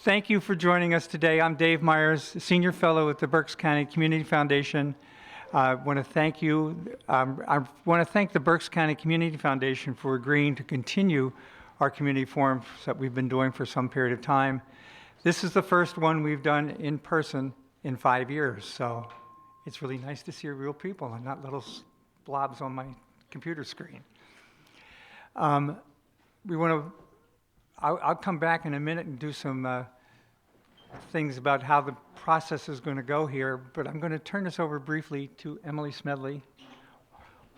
Thank you for joining us today. I'm Dave Myers, Senior Fellow at the Berks County Community Foundation. I want to thank you. I want to thank the Berks County Community Foundation for agreeing to continue our community forums that we've been doing for some period of time. This is the first one we've done in person in 5 years, so it's really nice to see real people and not little blobs on my computer screen. I'll come back in a minute and do some things about how the process is going to go here, but I'm going to turn this over briefly to Emily Smedley,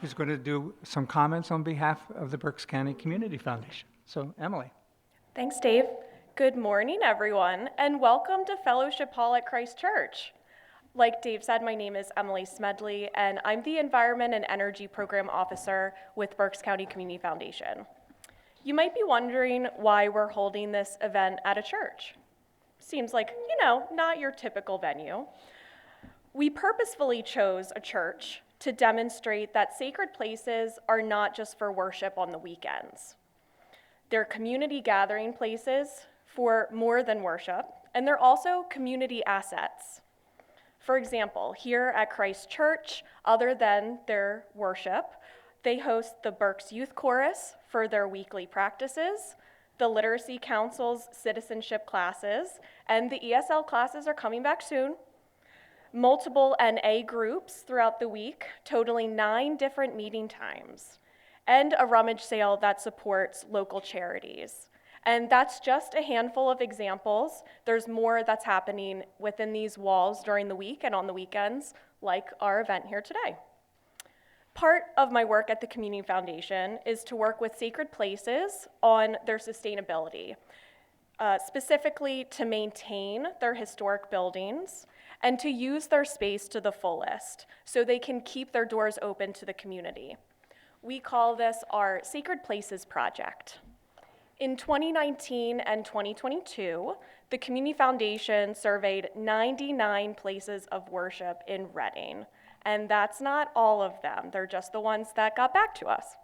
who's going to do some comments on behalf of the Berks County Community Foundation. So, Emily. Thanks, Dave. Good morning, everyone, and welcome to Fellowship Hall at CRIZ Church. Like Dave said, my name is Emily Smedley, and I'm the Environment and Energy Program Officer with Berks County Community Foundation. You might be wondering why we're holding this event at a church. Seems like, not your typical venue. We purposefully chose a church to demonstrate that sacred places are not just for worship on the weekends. They're community gathering places for more than worship, and they're also community assets. For example, here at CRIZ Church, other than their worship, they host the Berks Youth Chorus for their weekly practices, the Literacy Council's citizenship classes, and the ESL classes are coming back soon. Multiple NA groups throughout the week, totaling 9 different meeting times, and a rummage sale that supports local charities. And that's just a handful of examples. There's more that's happening within these walls during the week and on the weekends, like our event here today. Part of my work at the Community Foundation is to work with sacred places on their sustainability, specifically to maintain their historic buildings and to use their space to the fullest so they can keep their doors open to the community. We call this our Sacred Places Project. In 2019 and 2022, the Community Foundation surveyed 99 places of worship in Reading. And that's not all of them. They're just the ones that got back to us.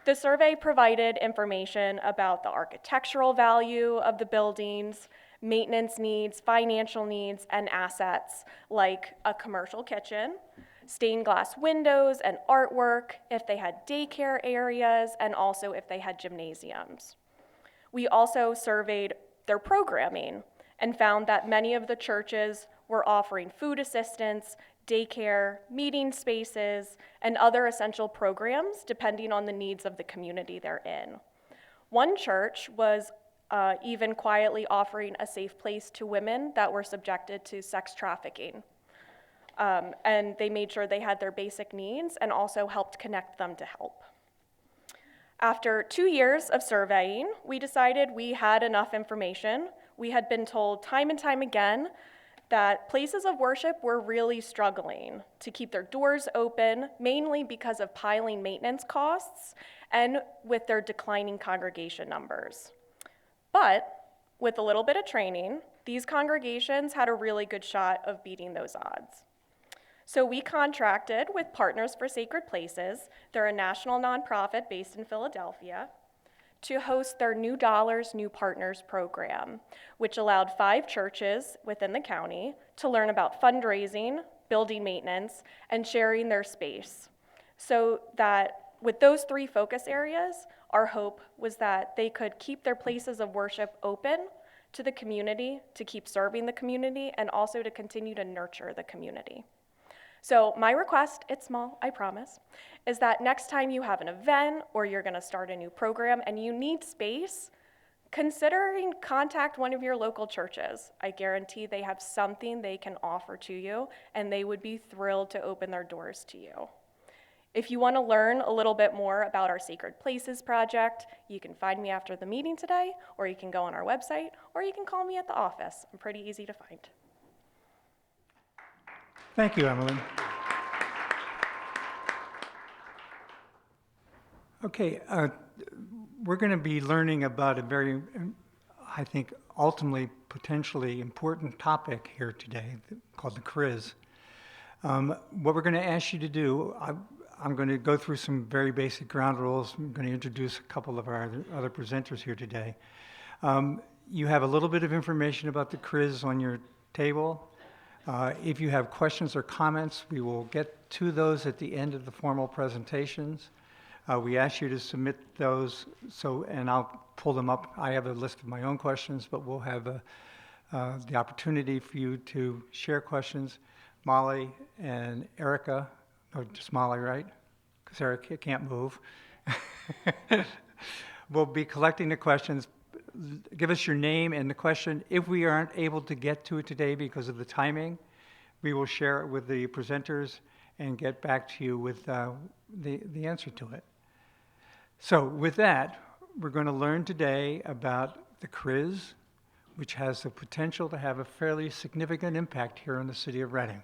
The survey provided information about the architectural value of the buildings, maintenance needs, financial needs, and assets like a commercial kitchen, stained glass windows and artwork, if they had daycare areas, and also if they had gymnasiums. We also surveyed their programming and found that many of the churches were offering food assistance, daycare, meeting spaces, and other essential programs depending on the needs of the community they're in. One church was even quietly offering a safe place to women that were subjected to sex trafficking. And they made sure they had their basic needs and also helped connect them to help. After 2 years of surveying, we decided we had enough information. We had been told time and time again that places of worship were really struggling to keep their doors open, mainly because of piling maintenance costs and with their declining congregation numbers. But with a little bit of training, these congregations had a really good shot of beating those odds. So we contracted with Partners for Sacred Places, they're a national nonprofit based in Philadelphia, to host their New Dollars, New Partners program, which allowed 5 churches within the county to learn about fundraising, building maintenance, and sharing their space. So that with those 3 focus areas, our hope was that they could keep their places of worship open to the community, to keep serving the community, and also to continue to nurture the community. So my request, it's small, I promise, is that next time you have an event or you're gonna start a new program and you need space, considering contact one of your local churches. I guarantee they have something they can offer to you and they would be thrilled to open their doors to you. If you wanna learn a little bit more about our Sacred Places project, you can find me after the meeting today, or you can go on our website, or you can call me at the office. I'm pretty easy to find. Thank you, Emily. Okay, we're going to be learning about a very, I think, ultimately potentially important topic here today called the CRIZ. What we're going to ask you to do, I'm going to go through some very basic ground rules. I'm going to introduce a couple of our other presenters here today. You have a little bit of information about the CRIZ on your table. If you have questions or comments, we will get to those at the end of the formal presentations. We ask you to submit those, and I'll pull them up. I have a list of my own questions, but we'll have the opportunity for you to share questions. Molly and Erica, or just Molly, right? Because Erica can't move. We'll be collecting the questions. Give us your name and the question. If we aren't able to get to it today because of the timing, we will share it with the presenters and get back to you with the answer to it. So with that, we're going to learn today about the CRIZ, which has the potential to have a fairly significant impact here in the city of Reading.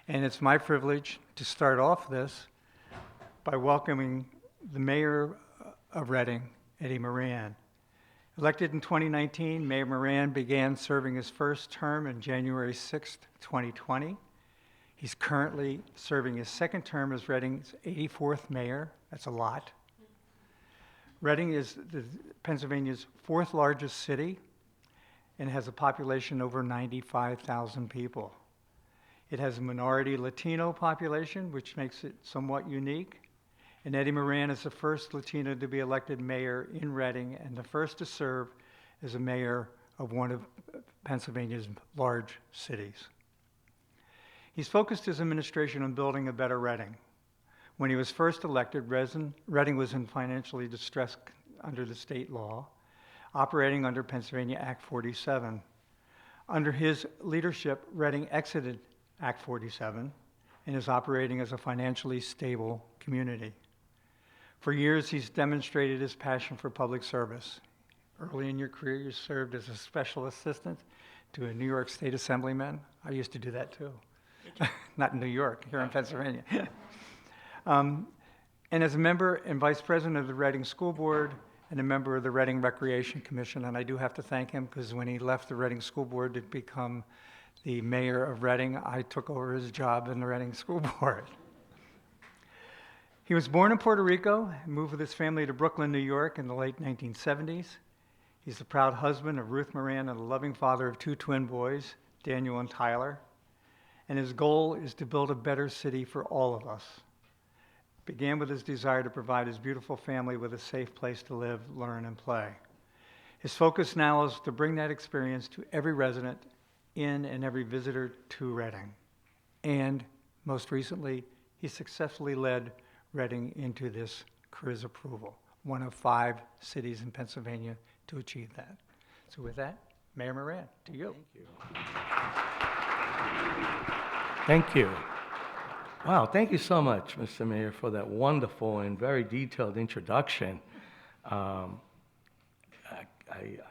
And it's my privilege to start off this by welcoming the mayor of Reading, Eddie Moran. Elected in 2019, Mayor Moran began serving his first term on January 6th, 2020. He's currently serving his second term as Reading's 84th mayor. That's a lot. Reading is Pennsylvania's fourth largest city and has a population over 95,000 people. It has a minority Latino population, which makes it somewhat unique. And Eddie Moran is the first Latino to be elected mayor in Reading and the first to serve as a mayor of one of Pennsylvania's large cities. He's focused his administration on building a better Reading. When he was first elected, Reading was in financially distress under the state law, operating under Pennsylvania Act 47. Under his leadership, Reading exited Act 47 and is operating as a financially stable community. For years, he's demonstrated his passion for public service. Early in your career, you served as a special assistant to a New York State Assemblyman. I used to do that too. Not in New York, here in Pennsylvania. And as a member and vice president of the Reading School Board and a member of the Reading Recreation Commission, and I do have to thank him because when he left the Reading School Board to become the mayor of Reading, I took over his job in the Reading School Board. He was born in Puerto Rico and moved with his family to Brooklyn, New York in the late 1970s. He's the proud husband of Ruth Moran and a loving father of two twin boys, Daniel and Tyler. And his goal is to build a better city for all of us. It began with his desire to provide his beautiful family with a safe place to live, learn, and play. His focus now is to bring that experience to every resident in and every visitor to Reading. And most recently, he successfully led Reading into this CRIZ approval, one of 5 cities in Pennsylvania to achieve that. So with that, Mayor Moran, to you. Thank you. Thank you. Wow, thank you so much, Mr. Mayor, for that wonderful and very detailed introduction. I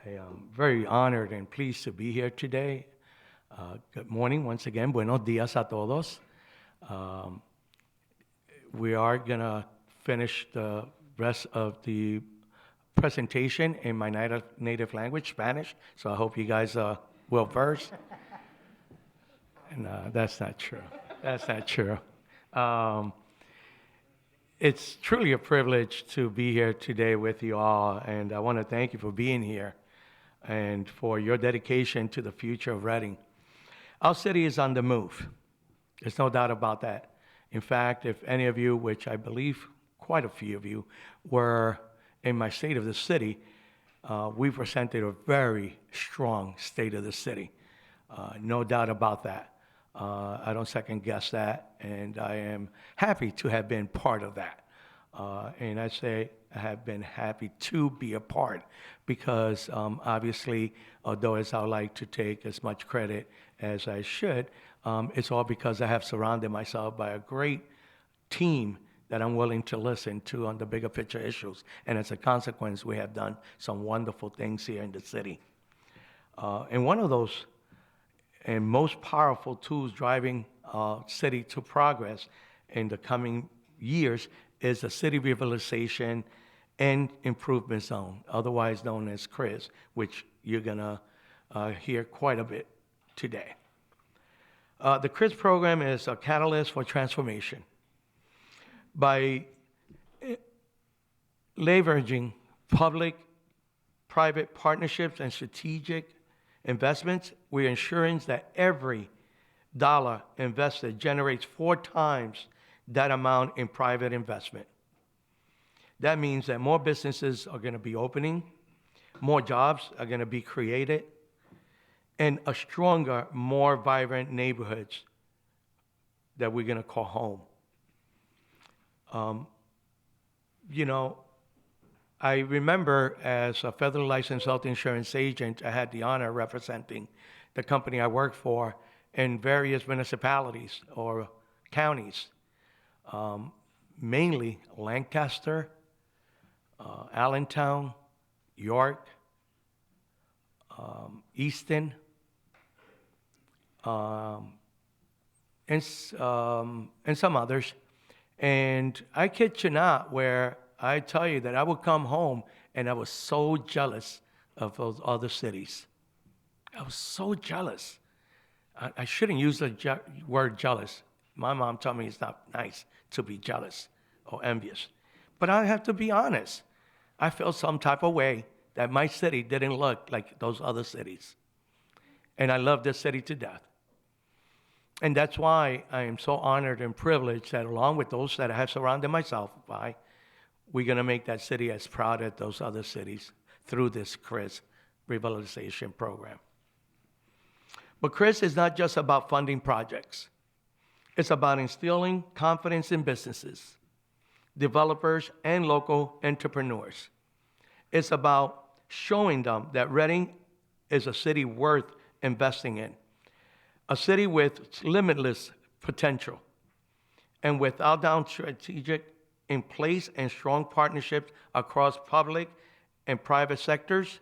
am very honored and pleased to be here today. Good morning once again. Buenos días a todos. We are going to finish the rest of the presentation in my native language, Spanish, so I hope you guys are well versed. And that's not true. That's not true. It's truly a privilege to be here today with you all, and I want to thank you for being here and for your dedication to the future of Reading. Our city is on the move. There's no doubt about that. In fact, if any of you, which I believe quite a few of you, were in my state of the city, we presented a very strong state of the city. No doubt about that. I don't second guess that, and I am happy to have been part of that. And I say I have been happy to be a part because obviously, although as I like to take as much credit as I should, it's all because I have surrounded myself by a great team that I'm willing to listen to on the bigger picture issues. And as a consequence, we have done some wonderful things here in the city. And one of those and most powerful tools driving city to progress in the coming years is the City Revitalization and Improvement Zone, otherwise known as CRIZ, which you're going to hear quite a bit today. The CRIZ program is a catalyst for transformation. By leveraging public, private partnerships and strategic investments, we're ensuring that every dollar invested generates 4 times that amount in private investment. That means that more businesses are going to be opening, more jobs are going to be created, and a stronger, more vibrant neighborhoods that we're going to call home. You know, I remember as a federal licensed health insurance agent, I had the honor of representing the company I worked for in various municipalities or counties, mainly Lancaster, Allentown, York, Easton, and some others. And I kid you not, where I tell you that I would come home and I was so jealous of those other cities. I was so jealous. I shouldn't use the word jealous. My mom told me it's not nice to be jealous or envious. But I have to be honest. I felt some type of way that my city didn't look like those other cities. And I love this city to death. And that's why I am so honored and privileged that along with those that I have surrounded myself by, we're going to make that city as proud as those other cities through this CRIZ Revitalization program. But CRIZ is not just about funding projects. It's about instilling confidence in businesses, developers, and local entrepreneurs. It's about showing them that Reading is a city worth investing in, a city with limitless potential, and with outbound strategic in place and strong partnerships across public and private sectors,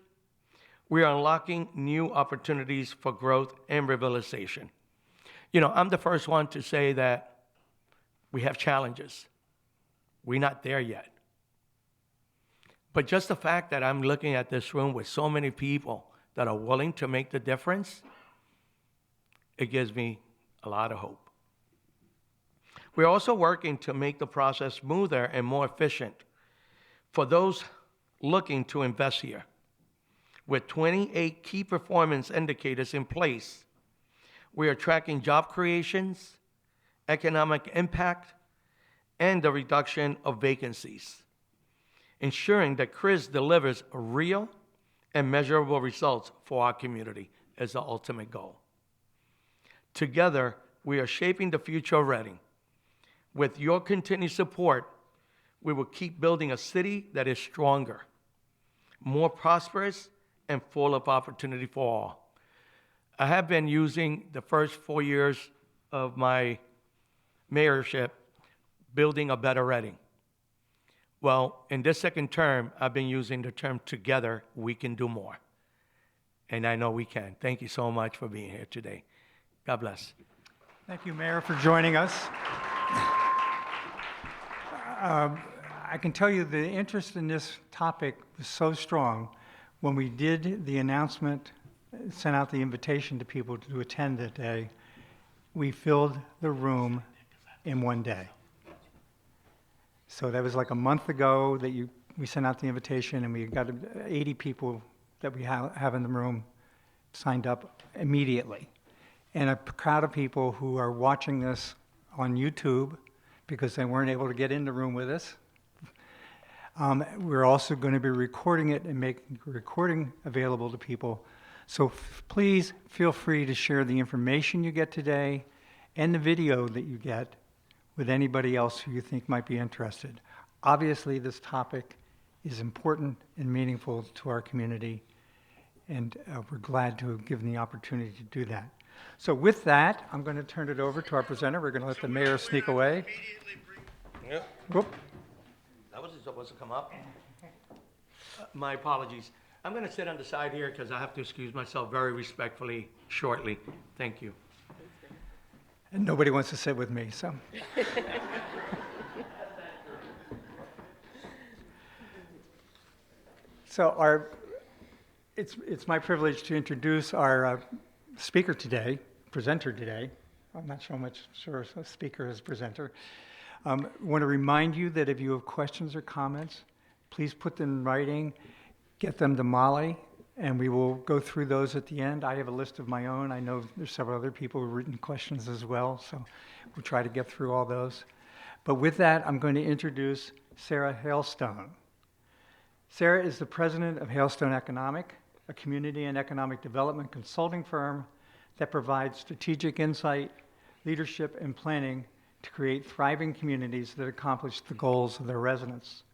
we are unlocking new opportunities for growth and revitalization. You know, I'm the first one to say that we have challenges. We're not there yet. But just the fact that I'm looking at this room with so many people that are willing to make the difference, it gives me a lot of hope. We're also working to make the process smoother and more efficient for those looking to invest here. With 28 key performance indicators in place, we are tracking job creations, economic impact, and the reduction of vacancies, ensuring that CRIZ delivers real and measurable results for our community is the ultimate goal. Together, we are shaping the future of Reading. With your continued support, we will keep building a city that is stronger, more prosperous, and full of opportunity for all. I have been using the first 4 years of my mayorship building a better Reading. Well, in this second term, I've been using the term together, we can do more. And I know we can. Thank you so much for being here today. God bless. Thank you, Mayor, for joining us. I can tell you the interest in this topic was so strong. When we did the announcement, sent out the invitation to people to attend that day, we filled the room in one day. So that was like a month ago that we sent out the invitation, and we got 80 people that we have in the room signed up immediately. And a crowd of people who are watching this on YouTube because they weren't able to get in the room with us. We're also going to be recording it and making the recording available to people. So please feel free to share the information you get today and the video that you get with anybody else who you think might be interested. Obviously, this topic is important and meaningful to our community, and we're glad to have given the opportunity to do that. So with that, I'm going to turn it over to our presenter. We're going to let the mayor sneak away. Yep. Whoop. That wasn't supposed to come up. My apologies. I'm going to sit on the side here because I have to excuse myself very respectfully shortly. Thank you. And nobody wants to sit with me, so. So it's my privilege to introduce our speaker today, presenter today. I'm not so much sure a speaker as presenter. I want to remind you that if you have questions or comments, please put them in writing. get them to Molly, and we will go through those at the end. I have a list of my own. I know there's several other people who've written questions as well, so we'll try to get through all those. But with that, I'm going to introduce Sarah Hailstone. Sarah is the president of Hailstone Economic, a community and economic development consulting firm that provides strategic insight, leadership, and planning to create thriving communities that accomplish the goals of their residents.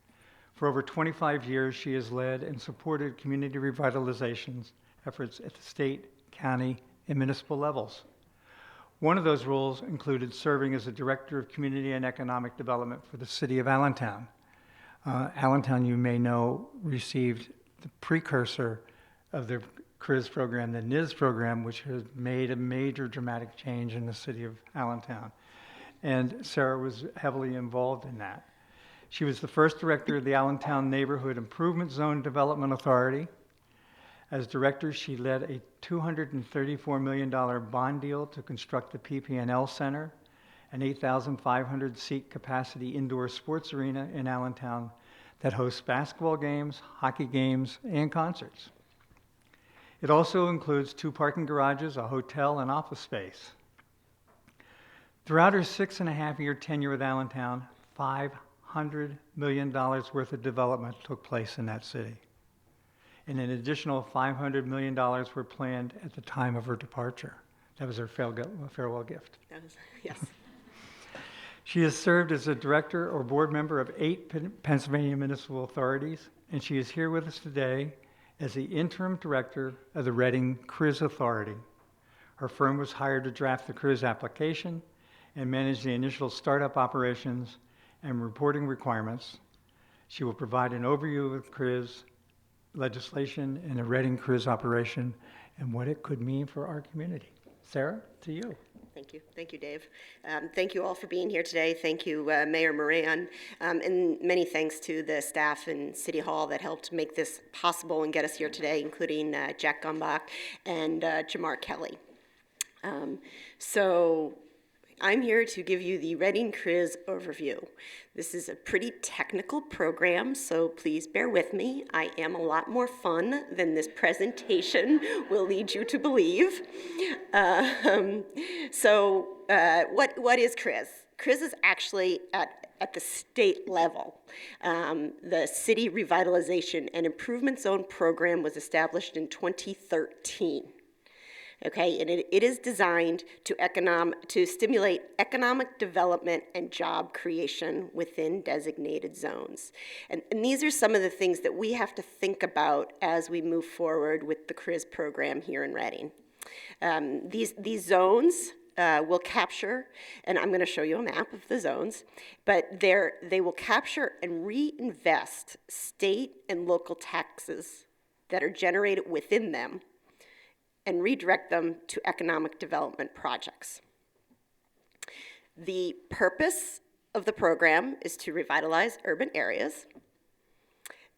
For over 25 years, she has led and supported community revitalization efforts at the state, county, and municipal levels. One of those roles included serving as the Director of Community and Economic Development for the City of Allentown. Allentown, you may know, received the precursor of the CRIZ program, the NIZ program, which has made a major dramatic change in the city of Allentown. And Sarah was heavily involved in that. She was the first director of the Allentown Neighborhood Improvement Zone Development Authority. As director, she led a $234 million bond deal to construct the PP&L Center, an 8,500-seat capacity indoor sports arena in Allentown that hosts basketball games, hockey games, and concerts. It also includes 2 parking garages, a hotel, and office space. Throughout her 6.5-year tenure with Allentown, $500 million worth of development took place in that city. And an additional $500 million were planned at the time of her departure. That was her farewell gift. Yes. She has served as a director or board member of 8 Pennsylvania municipal authorities, and she is here with us today as the interim director of the Reading CRIZ Authority. Her firm was hired to draft the CRIZ application and manage the initial startup operations and reporting requirements. She will provide an overview of CRIZ legislation and the Reading CRIZ operation and what it could mean for our community. Sarah, to you. Thank you. Thank you, Dave. Thank you all for being here today. Thank you, Mayor Moran, and many thanks to the staff in City Hall that helped make this possible and get us here today, including Jack Gumbach and Jamar Kelly. So I'm here to give you the Reading CRIZ overview. This is a pretty technical program, so please bear with me. I am a lot more fun than this presentation will lead you to believe. What is CRIZ? CRIZ is actually at the state level. The City Revitalization and Improvement Zone program was established in 2013. Okay, and it is designed to stimulate economic development and job creation within designated zones. And these are some of the things that we have to think about as we move forward with the CRIZ program here in Reading. These zones will capture, and I'm going to show you a map of the zones, but they will capture and reinvest state and local taxes that are generated within them and redirect them to economic development projects. The purpose of the program is to revitalize urban areas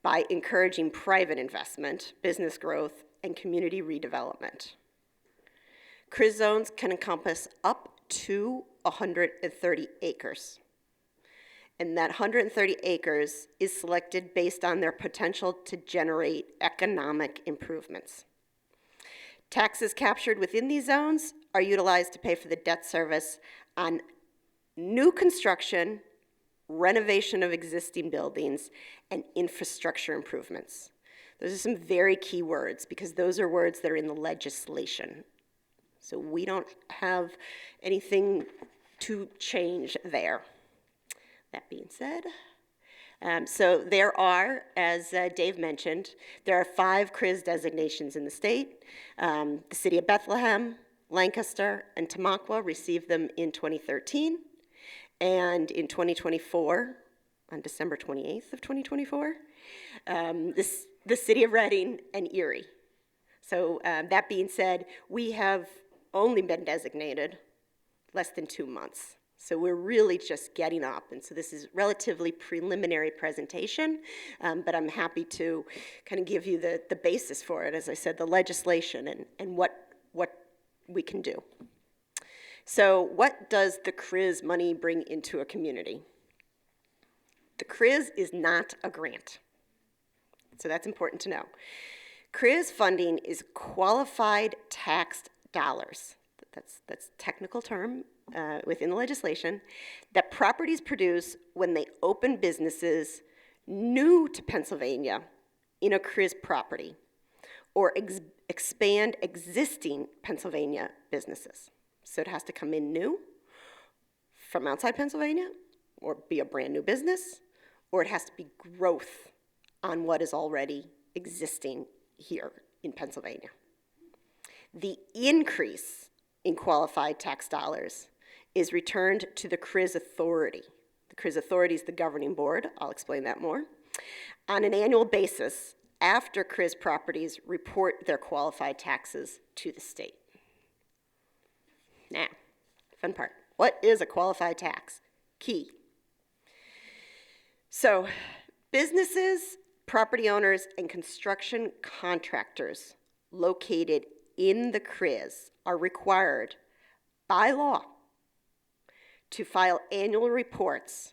by encouraging private investment, business growth, and community redevelopment. CRIZ zones can encompass up to 130 acres. And that 130 acres is selected based on their potential to generate economic improvements. Taxes captured within these zones are utilized to pay for the debt service on new construction, renovation of existing buildings, and infrastructure improvements. Those are some very key words because those are words that are in the legislation. So we don't have anything to change there. That being said, so there are, as Dave mentioned, there are 5 CRIZ designations in the state. The city of Bethlehem, Lancaster, and Tamaqua received them in 2013. And in 2024, on December 28th of 2024, the city of Reading and Erie. So that being said, we have only been designated less than 2 months. So we're really just getting up. And so this is relatively preliminary presentation, but I'm happy to kind of give you the basis for it, as I said, the legislation and what we can do. So what does the CRIZ money bring into a community? The CRIZ is not a grant. So that's important to know. CRIZ funding is qualified taxed dollars. That's technical term within the legislation that properties produce when they open businesses new to Pennsylvania in a CRIZ property or expand existing Pennsylvania businesses. So it has to come in new from outside Pennsylvania or be a brand new business, or it has to be growth on what is already existing here in Pennsylvania. The increase in qualified tax dollars is returned to the CRIZ Authority. The CRIZ Authority is the governing board. I'll explain that more. On an annual basis, after CRIZ properties report their qualified taxes to the state. Now, fun part. What is a qualified tax? Key. So, businesses, property owners, and construction contractors located in the CRIZ are required by law to file annual reports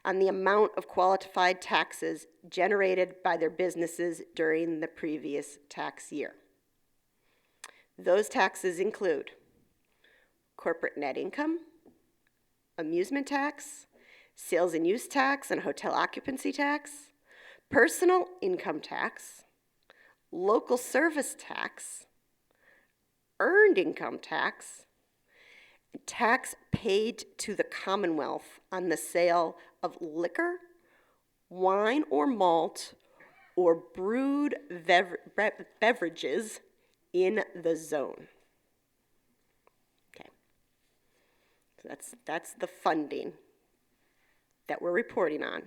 on the amount of qualified taxes generated by their businesses during the previous tax year. Those taxes include corporate net income, amusement tax, sales and use tax and hotel occupancy tax, personal income tax, local service tax, earned income tax, tax paid to the Commonwealth on the sale of liquor, wine or malt, or brewed beverages in the zone. Okay, so that's the funding that we're reporting on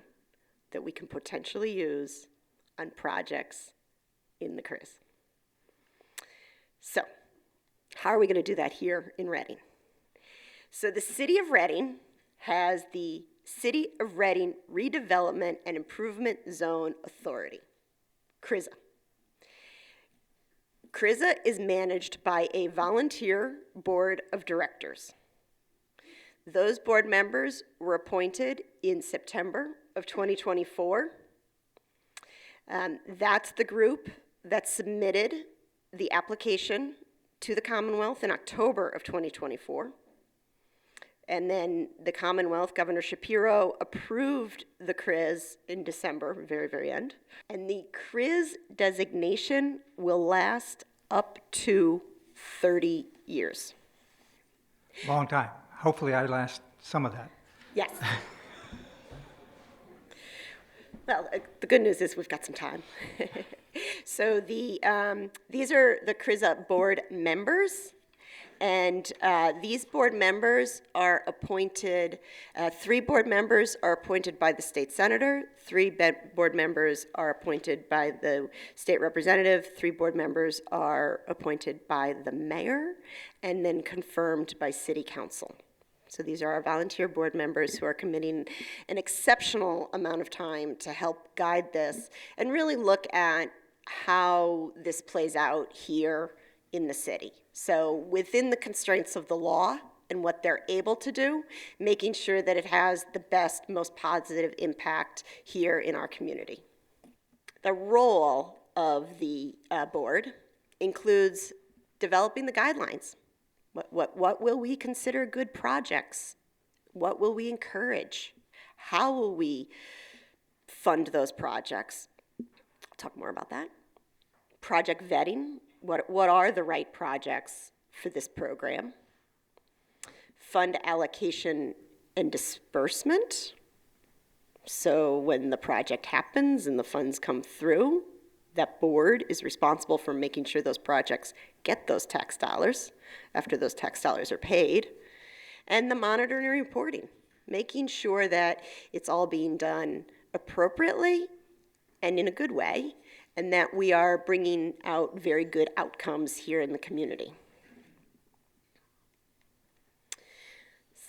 that we can potentially use on projects in the CRIZ. So, how are we going to do that here in Reading? So the City of Reading has the City of Reading Redevelopment and Improvement Zone Authority, CRIZ. CRIZ is managed by a volunteer board of directors. Those board members were appointed in September of 2024. That's the group that submitted the application to the Commonwealth in October of 2024. And then the Commonwealth, Governor Shapiro, approved the CRIZ in December, very, very end. And the CRIZ designation will last up to 30 years. Long time. Hopefully I last some of that. Yes. Well, the good news is we've got some time. So these are the CRIZ board members. And these board members are appointed, 3 board members are appointed by the state senator, 3 board members are appointed by the state representative, 3 board members are appointed by the mayor, and then confirmed by city council. So these are our volunteer board members who are committing an exceptional amount of time to help guide this and really look at how this plays out here in the city. So within the constraints of the law and what they're able to do, making sure that it has the best, most positive impact here in our community. The role of the board includes developing the guidelines. What will we consider good projects? What will we encourage? How will we fund those projects? I'll talk more about that. Project vetting. What are the right projects for this program? Fund allocation and disbursement. So when the project happens and the funds come through, that board is responsible for making sure those projects get those tax dollars after those tax dollars are paid. And the monitoring and reporting, making sure that it's all being done appropriately and in a good way, and that we are bringing out very good outcomes here in the community.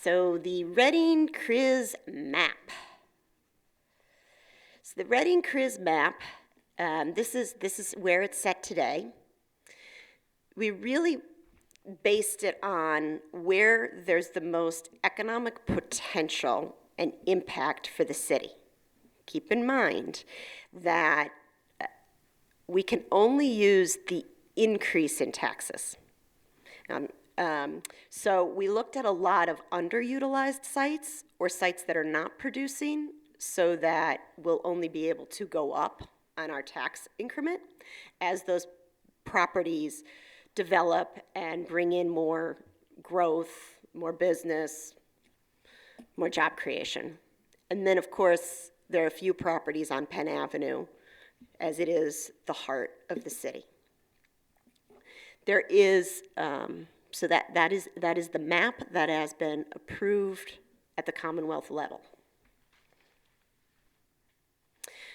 So the Reading CRIZ map. So the Reading CRIZ map, this is where it's set today. We really based it on where there's the most economic potential and impact for the city. Keep in mind that we can only use the increase in taxes. So we looked at a lot of underutilized sites or sites that are not producing, so that we'll only be able to go up on our tax increment as those properties develop and bring in more growth, more business, more job creation. And then, of course, there are a few properties on Penn Avenue, as it is the heart of the city. There is, so that is the map that has been approved at the Commonwealth level.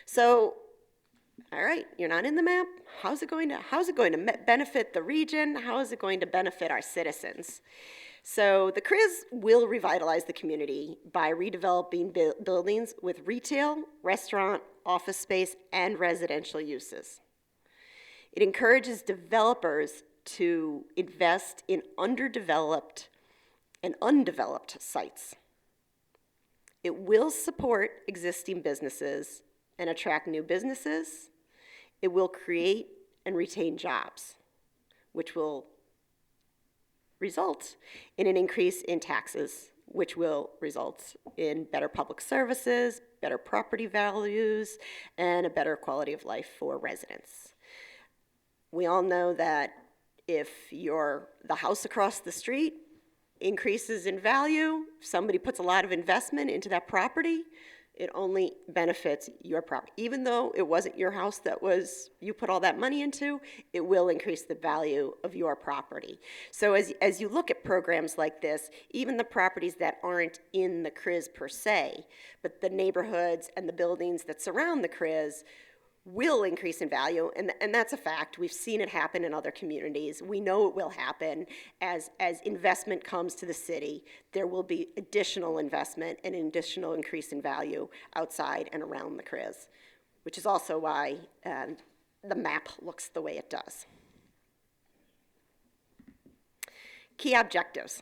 So, all right, you're not in the map. How's it going to benefit the region? How is it going to benefit our citizens? So the CRIZ will revitalize the community by redeveloping buildings with retail, restaurant, office space, and residential uses. It encourages developers to invest in underdeveloped and undeveloped sites. It will support existing businesses and attract new businesses. It will create and retain jobs, which will result in an increase in taxes, which will result in better public services, better property values, and a better quality of life for residents. We all know that if the house across the street increases in value, somebody puts a lot of investment into that property, it only benefits your property. Even though it wasn't your house you put all that money into, it will increase the value of your property. So as you look at programs like this, even the properties that aren't in the CRIZ per se, but the neighborhoods and the buildings that surround the CRIZ will increase in value, and that's a fact. We've seen it happen in other communities. We know it will happen as investment comes to the city. There will be additional investment and an additional increase in value outside and around the CRIZ, which is also why the map looks the way it does. Key objectives.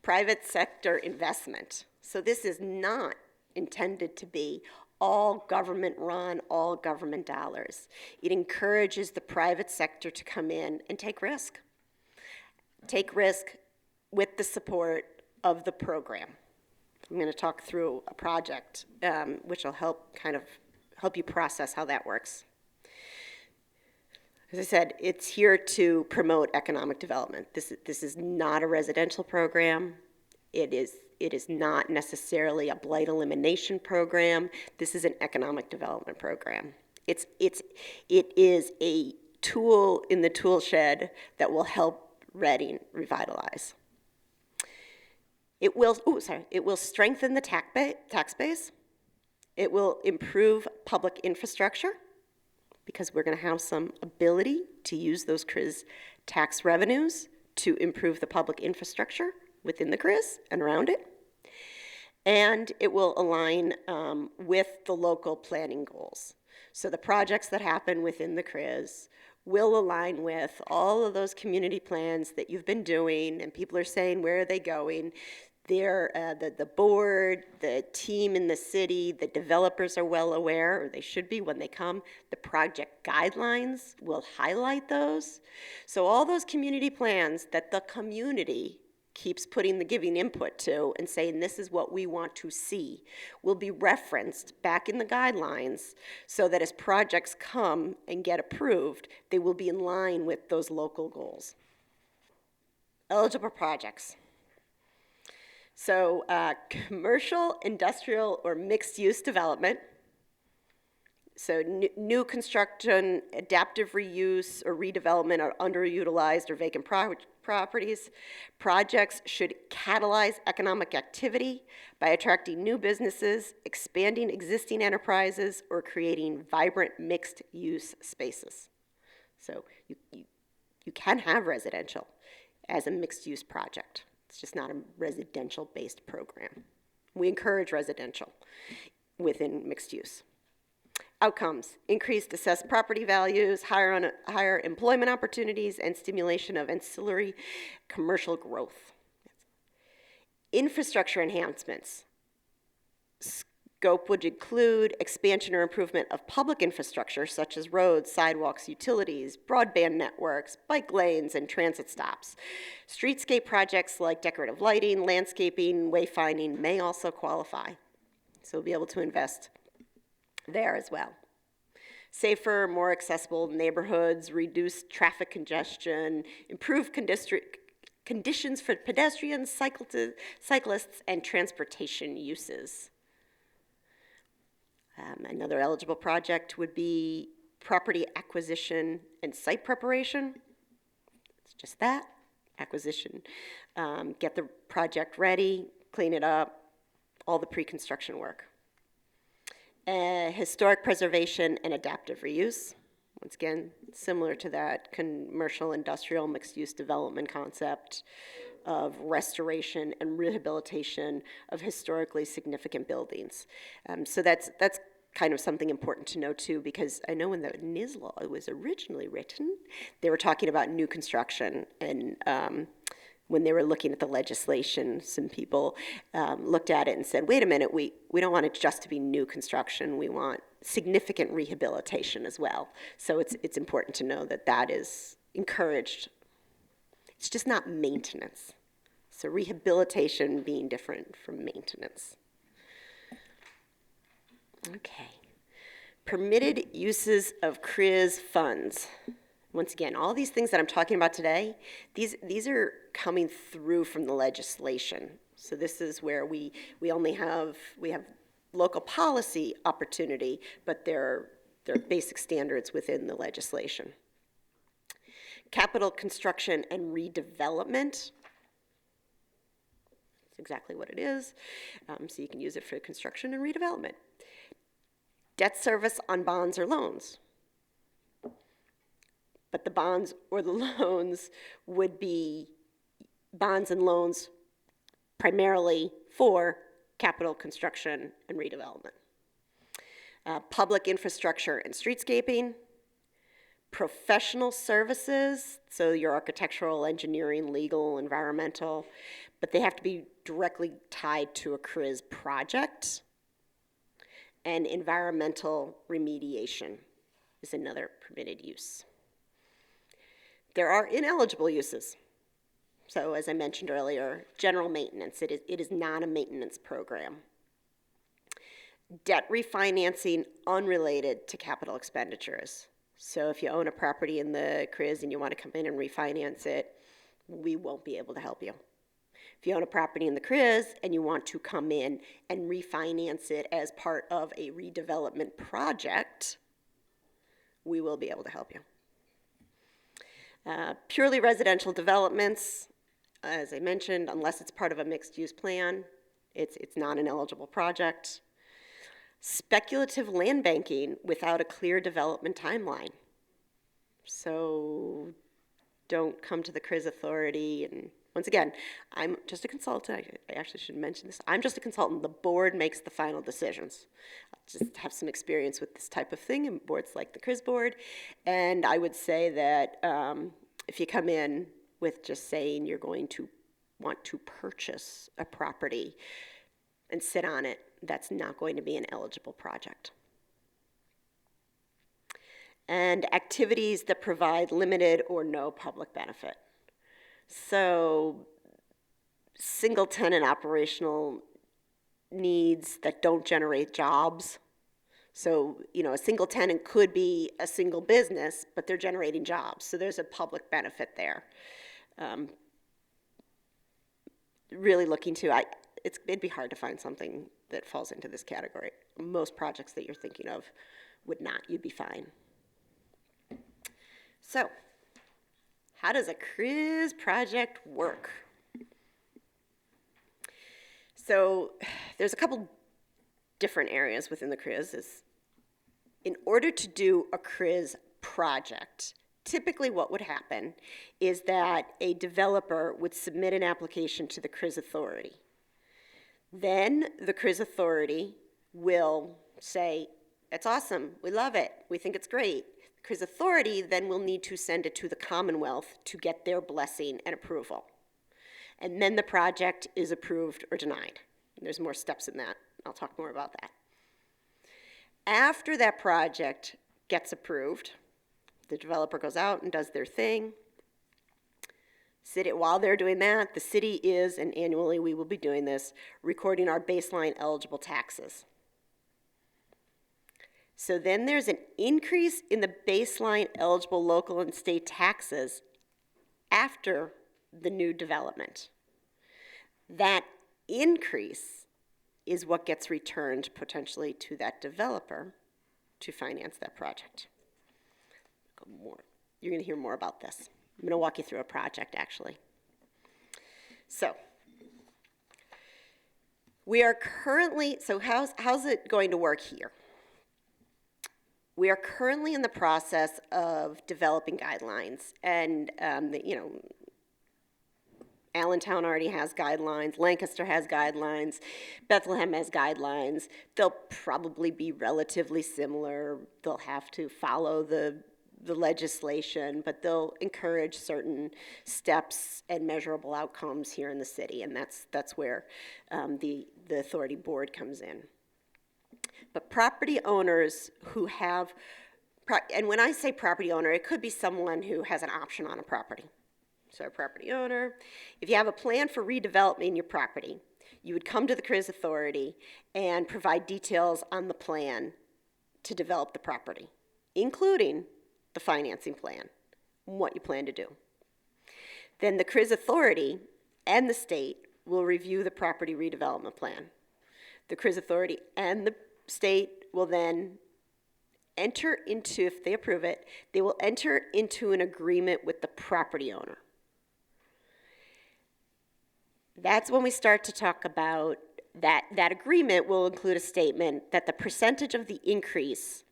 Private sector investment. So this is not intended to be all government run, all government dollars. It encourages the private sector to come in and take risk. Take risk with the support of the program. I'm going to talk through a project which will help you process how that works. As I said, it's here to promote economic development. This is not a residential program. It is not necessarily a blight elimination program. This is an economic development program. It is a tool in the tool shed that will help Reading revitalize. It will strengthen the tax base. It will improve public infrastructure, because we're going to have some ability to use those CRIZ tax revenues to improve the public infrastructure within the CRIZ and around it. And it will align with the local planning goals. So the projects that happen within the CRIZ will align with all of those community plans that you've been doing, and people are saying, where are they going? The board, the team in the city, the developers are well aware, or they should be when they come. The project guidelines will highlight those. So all those community plans that the community keeps giving input to and saying, this is what we want to see, will be referenced back in the guidelines, so that as projects come and get approved, they will be in line with those local goals. Eligible projects. So commercial, industrial, or mixed-use development. So new construction, adaptive reuse, or redevelopment of underutilized or vacant properties. Projects should catalyze economic activity by attracting new businesses, expanding existing enterprises, or creating vibrant mixed-use spaces. So you can have residential as a mixed-use project. It's just not a residential-based program. We encourage residential within mixed use. Outcomes: increased assessed property values, higher employment opportunities, and stimulation of ancillary commercial growth. Infrastructure enhancements. Scope would include expansion or improvement of public infrastructure such as roads, sidewalks, utilities, broadband networks, bike lanes, and transit stops. Streetscape projects like decorative lighting, landscaping, wayfinding may also qualify. So we'll be able to invest there as well. Safer, more accessible neighborhoods, reduce traffic congestion, improve conditions for pedestrians, cyclists, and transportation uses. Another eligible project would be property acquisition and site preparation. It's just that, acquisition. Get the project ready, clean it up, all the pre-construction work. Historic preservation and adaptive reuse. Once again, similar to that commercial, industrial, mixed-use development concept of restoration and rehabilitation of historically significant buildings. So that's kind of something important to know too, because I know when the NIS law was originally written, they were talking about new construction, and when they were looking at the legislation, some people looked at it and said, wait a minute, we don't want it just to be new construction, we want significant rehabilitation as well. So it's important to know that that is encouraged. It's just not maintenance. So rehabilitation being different from maintenance. Okay. Permitted uses of CRIZ funds. Once again, all these things that I'm talking about today, these are coming through from the legislation. So this is where we have local policy opportunity, but there are basic standards within the legislation. Capital construction and redevelopment. That's exactly what it is. So you can use it for construction and redevelopment. Debt service on bonds or loans. But the bonds or the loans would be bonds and loans primarily for capital construction and redevelopment. Public infrastructure and streetscaping. Professional services, so your architectural, engineering, legal, environmental, but they have to be directly tied to a CRIZ project. And environmental remediation is another permitted use. There are ineligible uses. So as I mentioned earlier, general maintenance, it is not a maintenance program. Debt refinancing unrelated to capital expenditures. So if you own a property in the CRIZ and you want to come in and refinance it, we won't be able to help you. If you own a property in the CRIZ and you want to come in and refinance it as part of a redevelopment project, we will be able to help you. Purely residential developments, as I mentioned, unless it's part of a mixed-use plan, it's not an eligible project. Speculative land banking without a clear development timeline. So don't come to the CRIZ Authority. And once again, I'm just a consultant. I actually should mention this. I'm just a consultant. The board makes the final decisions. I just have some experience with this type of thing in boards like the CRIZ board. And I would say that if you come in with just saying you're going to want to purchase a property and sit on it, that's not going to be an eligible project. And activities that provide limited or no public benefit. So single tenant operational needs that don't generate jobs. So, a single tenant could be a single business, but they're generating jobs. So there's a public benefit there. Really looking to, it'd be hard to find something that falls into this category. Most projects that you're thinking of would not. You'd be fine. So, how does a CRIZ project work? So, there's a couple different areas within the CRIZ. In order to do a CRIZ project, typically what would happen is that a developer would submit an application to the CRIZ Authority. Then the CRIZ Authority will say, that's awesome, we love it, we think it's great. The CRIZ Authority then will need to send it to the Commonwealth to get their blessing and approval. And then the project is approved or denied. There's more steps in that. I'll talk more about that. After that project gets approved, the developer goes out and does their thing. While they're doing that, the city is, and annually we will be doing this, recording our baseline eligible taxes. So then there's an increase in the baseline eligible local and state taxes after the new development. That increase is what gets returned potentially to that developer to finance that project. You're going to hear more about this. I'm going to walk you through a project, actually. So, we are currently, so how's it going to work here? We are currently in the process of developing guidelines, and Allentown already has guidelines, Lancaster has guidelines, Bethlehem has guidelines. They'll probably be relatively similar. They'll have to follow the legislation, but they'll encourage certain steps and measurable outcomes here in the city, and that's where the authority board comes in. But property owners who have, and when I say property owner, it could be someone who has an option on a property. So a property owner, if you have a plan for redevelopment in your property, you would come to the CRIZ Authority and provide details on the plan to develop the property, including the financing plan, and what you plan to do. Then the CRIZ Authority and the state will review the property redevelopment plan. The CRIZ Authority and the state will then enter into, if they approve it, they will enter into an agreement with the property owner. That's when we start to talk about that agreement will include a statement that the percentage of the increase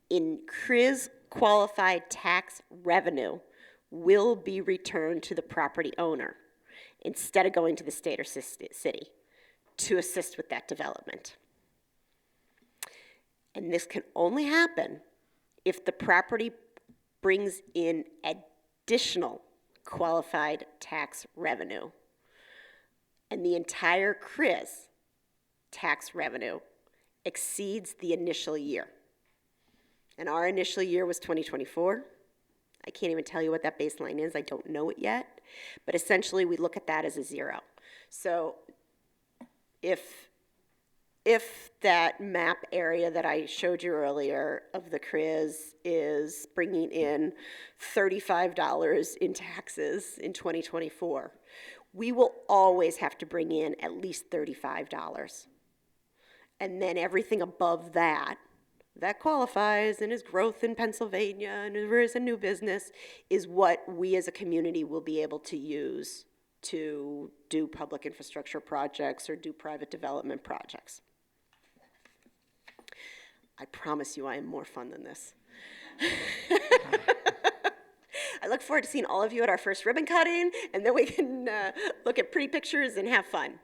in CRIZ qualified tax revenue will be returned to the property owner instead of going to the state or city to assist with that development. And this can only happen if the property brings in additional qualified tax revenue and the entire CRIZ tax revenue exceeds the initial year. And our initial year was 2024. I can't even tell you what that baseline is. I don't know it yet. But essentially, we look at that as a zero. So if that map area that I showed you earlier of the CRIZ is bringing in $35 in taxes in 2024, we will always have to bring in at least $35. And then everything above that qualifies and is growth in Pennsylvania and there is a new business, is what we as a community will be able to use to do public infrastructure projects or do private development projects. I promise you I am more fun than this. I look forward to seeing all of you at our first ribbon cutting, and then we can look at pretty pictures and have fun.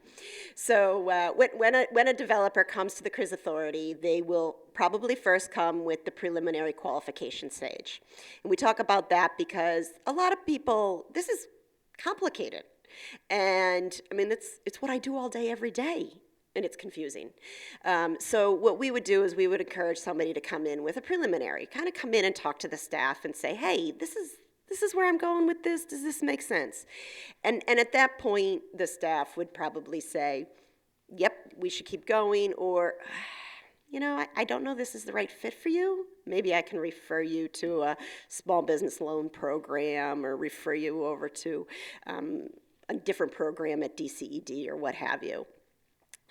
So when a developer comes to the CRIZ Authority, they will probably first come with the preliminary qualification stage. And we talk about that because a lot of people, this is complicated. And I mean, it's what I do all day, every day. And it's confusing. So what we would do is we would encourage somebody to come in with a preliminary, kind of come in and talk to the staff and say, hey, this is where I'm going with this. Does this make sense? And at that point, the staff would probably say, yep, we should keep going, or, I don't know this is the right fit for you. Maybe I can refer you to a small business loan program or refer you over to a different program at DCED or what have you.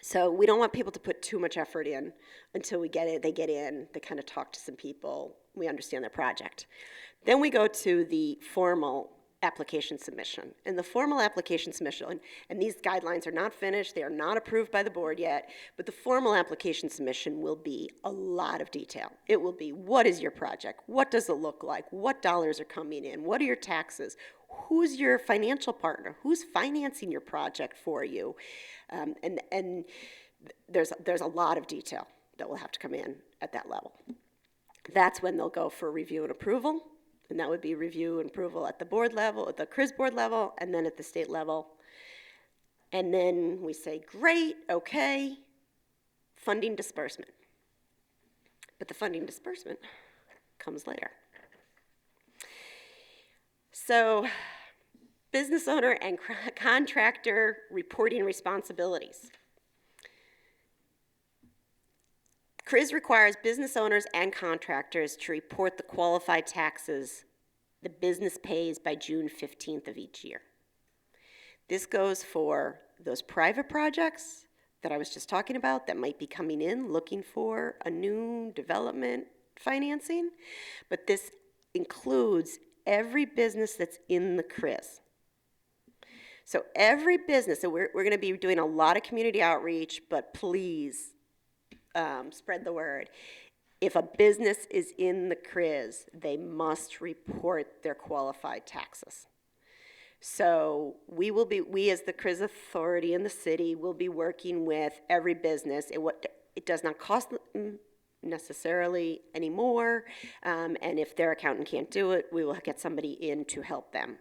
So we don't want people to put too much effort in until they get in, they kind of talk to some people, we understand their project. Then we go to the formal application submission. And the formal application submission, and these guidelines are not finished, they are not approved by the board yet, but the formal application submission will be a lot of detail. It will be, what is your project? What does it look like? What dollars are coming in? What are your taxes? Who's your financial partner? Who's financing your project for you? And there's a lot of detail that will have to come in at that level. That's when they'll go for review and approval, and that would be review and approval at the board level, at the CRIZ board level, and then at the state level. And then we say, great, okay, funding disbursement. but the funding disbursement comes later. So, business owner and contractor reporting responsibilities. CRIZ requires business owners and contractors to report the qualified taxes the business pays by June 15th of each year. This goes for those private projects that I was just talking about that might be coming in looking for a new development financing, but this includes every business that's in the CRIZ. So every business, so we're going to be doing a lot of community outreach, but please spread the word. If a business is in the CRIZ, they must report their qualified taxes. So we as the CRIZ Authority in the city will be working with every business. It does not cost them necessarily anymore, and if their accountant can't do it, we will get somebody in to help them.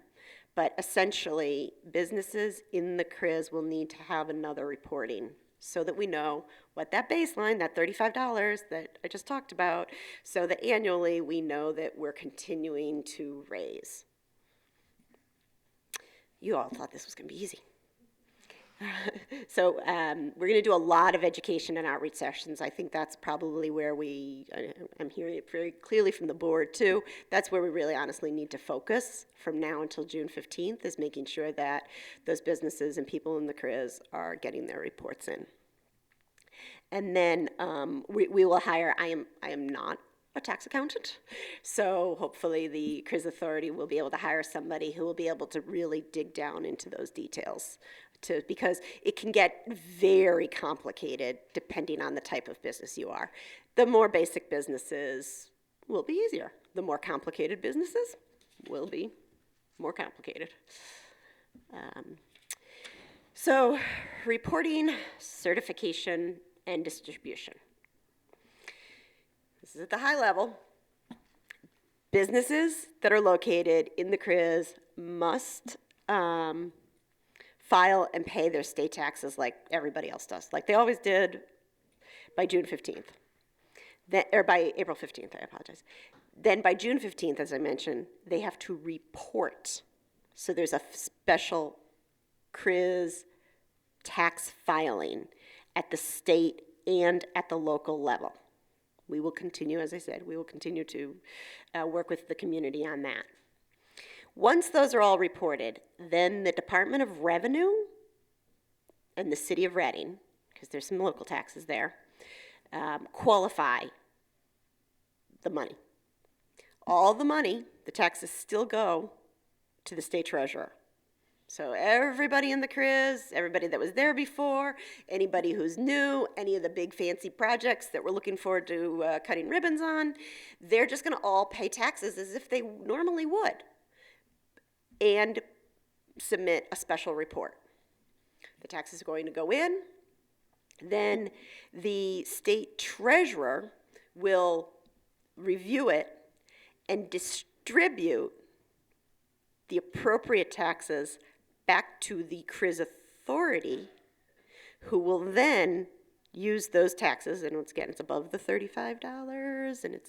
But essentially, businesses in the CRIZ will need to have another reporting so that we know what that baseline, that $35 that I just talked about, so that annually we know that we're continuing to raise. You all thought this was going to be easy. So we're going to do a lot of education and outreach sessions. I think that's probably where I'm hearing it very clearly from the board too, that's where we really honestly need to focus from now until June 15th, is making sure that those businesses and people in the CRIZ are getting their reports in. And then we will hire, I am not a tax accountant, so hopefully the CRIZ Authority will be able to hire somebody who will be able to really dig down into those details, because it can get very complicated depending on the type of business you are. The more basic businesses will be easier. The more complicated businesses will be more complicated. So reporting, certification, and distribution. This is at the high level. Businesses that are located in the CRIZ must file and pay their state taxes like everybody else does, like they always did, by June 15th. Or by April 15th, I apologize. Then by June 15th, as I mentioned, they have to report. So there's a special CRIZ tax filing at the state and at the local level. We will continue, as I said, we will continue to work with the community on that. Once those are all reported, then the Department of Revenue and the City of Reading, because there's some local taxes there, qualify the money. All the money, the taxes still go to the state treasurer. So everybody in the CRIZ, everybody that was there before, anybody who's new, any of the big fancy projects that we're looking forward to cutting ribbons on, they're just going to all pay taxes as if they normally would and submit a special report. The taxes are going to go in. Then the state treasurer will review it and distribute the appropriate taxes back to the CRIZ Authority, who will then use those taxes, and once again, it's above the $35, and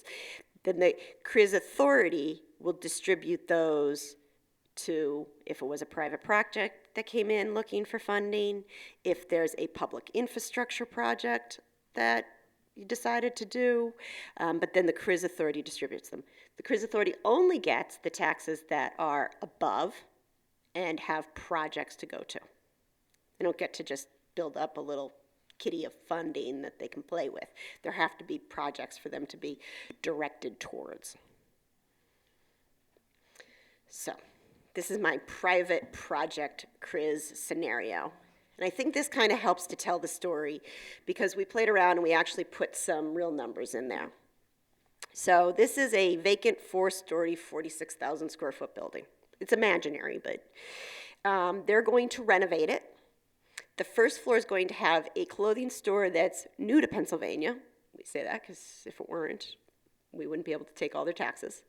then the CRIZ Authority will distribute those to, if it was a private project that came in looking for funding, if there's a public infrastructure project that you decided to do, but then the CRIZ Authority distributes them. The CRIZ Authority only gets the taxes that are above and have projects to go to. They don't get to just build up a little kitty of funding that they can play with. There have to be projects for them to be directed towards. So this is my private project CRIZ scenario. And I think this kind of helps to tell the story because we played around and we actually put some real numbers in there. So this is a vacant 4-story, 46,000 square foot building. It's imaginary, but they're going to renovate it. The first floor is going to have a clothing store that's new to Pennsylvania. We say that because if it weren't, we wouldn't be able to take all their taxes.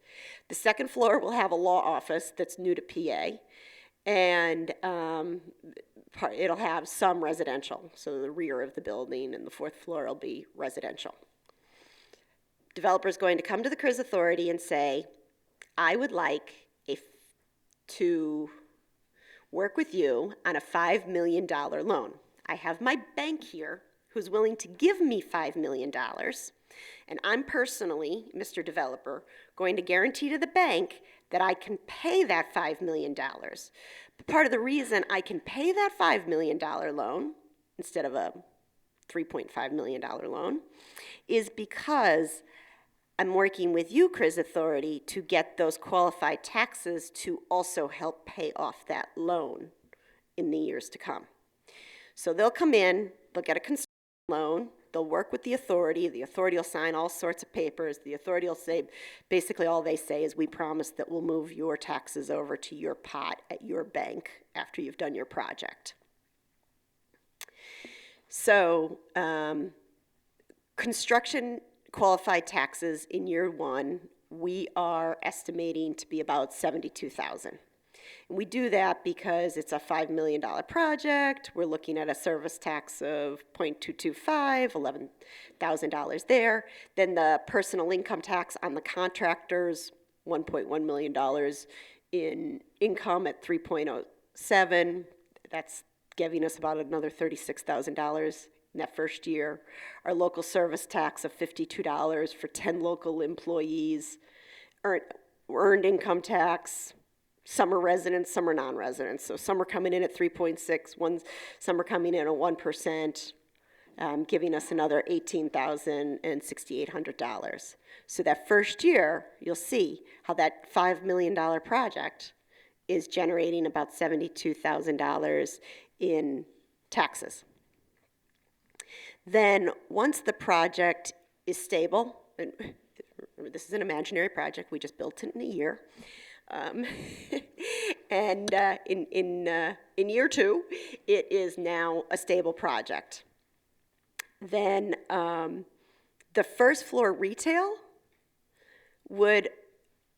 The second floor will have a law office that's new to PA, and it'll have some residential. So the rear of the building and the fourth floor will be residential. Developer's going to come to the CRIZ Authority and say, I would like to work with you on a $5 million loan. I have my bank here who's willing to give me $5 million, and I'm personally, Mr. Developer, going to guarantee to the bank that I can pay that $5 million. But part of the reason I can pay that $5 million loan instead of a $3.5 million loan is because I'm working with you, CRIZ Authority, to get those qualified taxes to also help pay off that loan in the years to come. So they'll come in, they'll get a construction loan, they'll work with the authority will sign all sorts of papers, the authority will say, basically all they say is, we promise that we'll move your taxes over to your pot at your bank after you've done your project. So construction qualified taxes in year one, we are estimating to be about $72,000. And we do that because it's a $5 million project. We're looking at a service tax of 0.225, $11,000 there. Then the personal income tax on the contractors, $1.1 million in income at 3.07. That's giving us about another $36,000 in that first year. Our local service tax of $52 for 10 local employees. Earned income tax, some are residents, some are non-residents. So some are coming in at 3.6, some are coming in at 1%, giving us another $18,000 and $6,800. So that first year, you'll see how that $5 million project is generating about $72,000 in taxes. Then once the project is stable, and this is an imaginary project, we just built it in a year, and in year two, it is now a stable project. Then the first floor retail would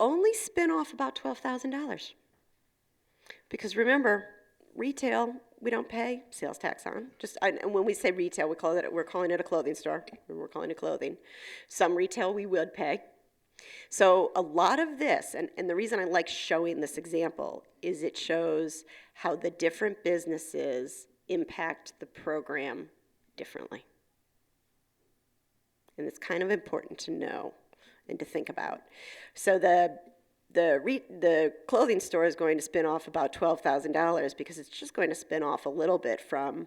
only spin off about $12,000. Because remember, retail, we don't pay sales tax on. And when we say retail, we're calling it a clothing store. We're calling it clothing. Some retail we would pay. So a lot of this, and the reason I like showing this example is it shows how the different businesses impact the program differently. And it's kind of important to know and to think about. So the clothing store is going to spin off about $12,000 because it's just going to spin off a little bit from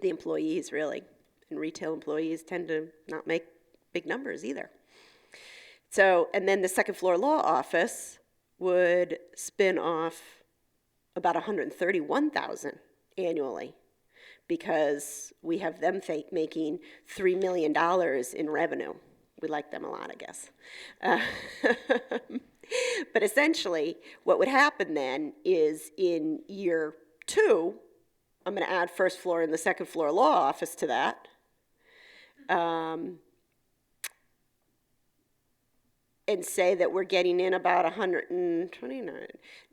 the employees, really. And retail employees tend to not make big numbers either. So, and then the second floor law office would spin off about $131,000 annually because we have them making $3 million in revenue. We like them a lot, I guess. But essentially, what would happen then is in year two, I'm going to add first floor and the second floor law office to that. And say that we're getting in about 129.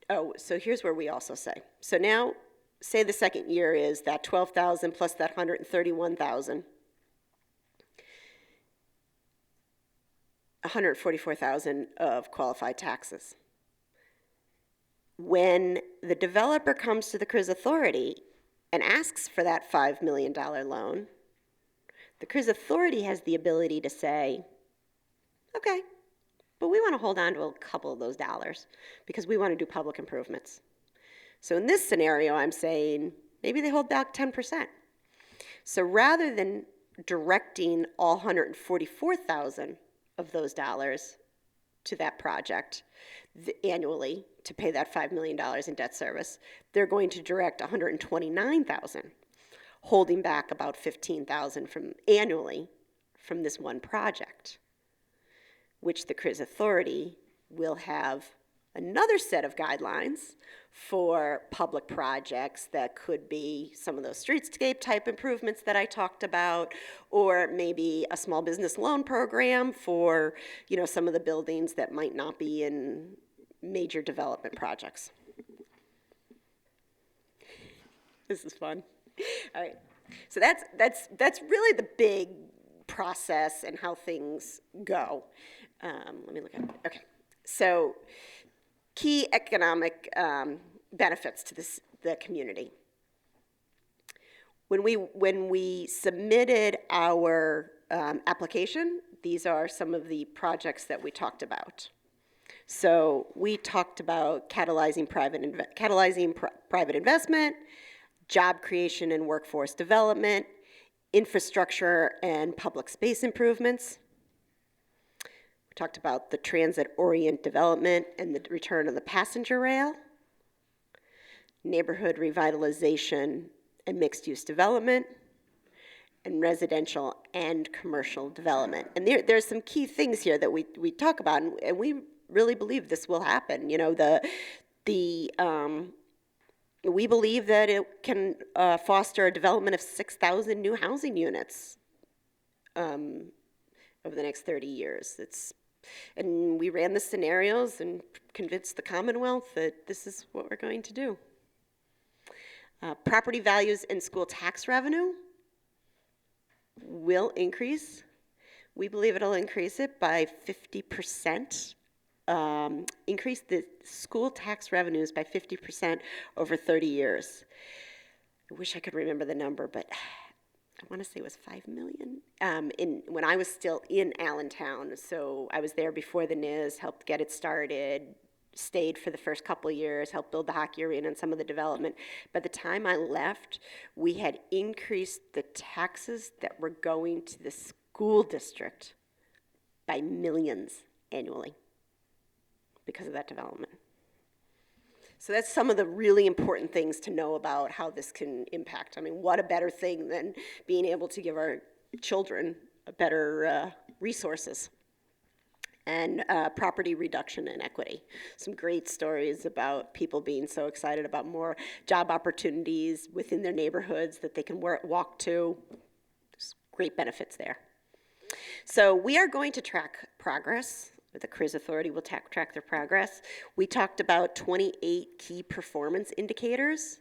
Oh, so here's where we also say. So now, say the second year is that 12,000 plus that 131,000. 144,000 of qualified taxes. When the developer comes to the CRIZ Authority and asks for that $5 million loan, the CRIZ Authority has the ability to say, okay, but we want to hold on to a couple of those dollars because we want to do public improvements. So in this scenario, I'm saying maybe they hold back 10%. So rather than directing all 144,000 of those dollars to that project annually to pay that $5 million in debt service, they're going to direct 129,000, holding back about 15,000 annually from this one project, which the CRIZ Authority will have another set of guidelines for public projects that could be some of those streetscape type improvements that I talked about, or maybe a small business loan program for, some of the buildings that might not be in major development projects. This is fun. All right. So that's really the big process and how things go. Let me look at it. Okay. So key economic benefits to the community. When we submitted our application, these are some of the projects that we talked about. So we talked about catalyzing private investment, job creation and workforce development, infrastructure and public space improvements. We talked about the transit-orient development and the return of the passenger rail, neighborhood revitalization and mixed-use development, and residential and commercial development. And there's some key things here that we talk about, and we really believe this will happen. You know, we believe that it can foster a development of 6,000 new housing units over the next 30 years. And we ran the scenarios and convinced the Commonwealth that this is what we're going to do. Property values and school tax revenue will increase. We believe it'll increase it by 50%. Increase the school tax revenues by 50% over 30 years. I wish I could remember the number, but I want to say it was $5 million. When I was still in Allentown, so I was there before the NIZ, helped get it started, stayed for the first couple of years, helped build the hockey arena and some of the development. By the time I left, we had increased the taxes that were going to the school district by millions annually because of that development. So that's some of the really important things to know about how this can impact. I mean, what a better thing than being able to give our children better resources. And property reduction and equity. Some great stories about people being so excited about more job opportunities within their neighborhoods that they can walk to. There's great benefits there. So we are going to track progress. The CRIZ Authority will track their progress. We talked about 28 key performance indicators: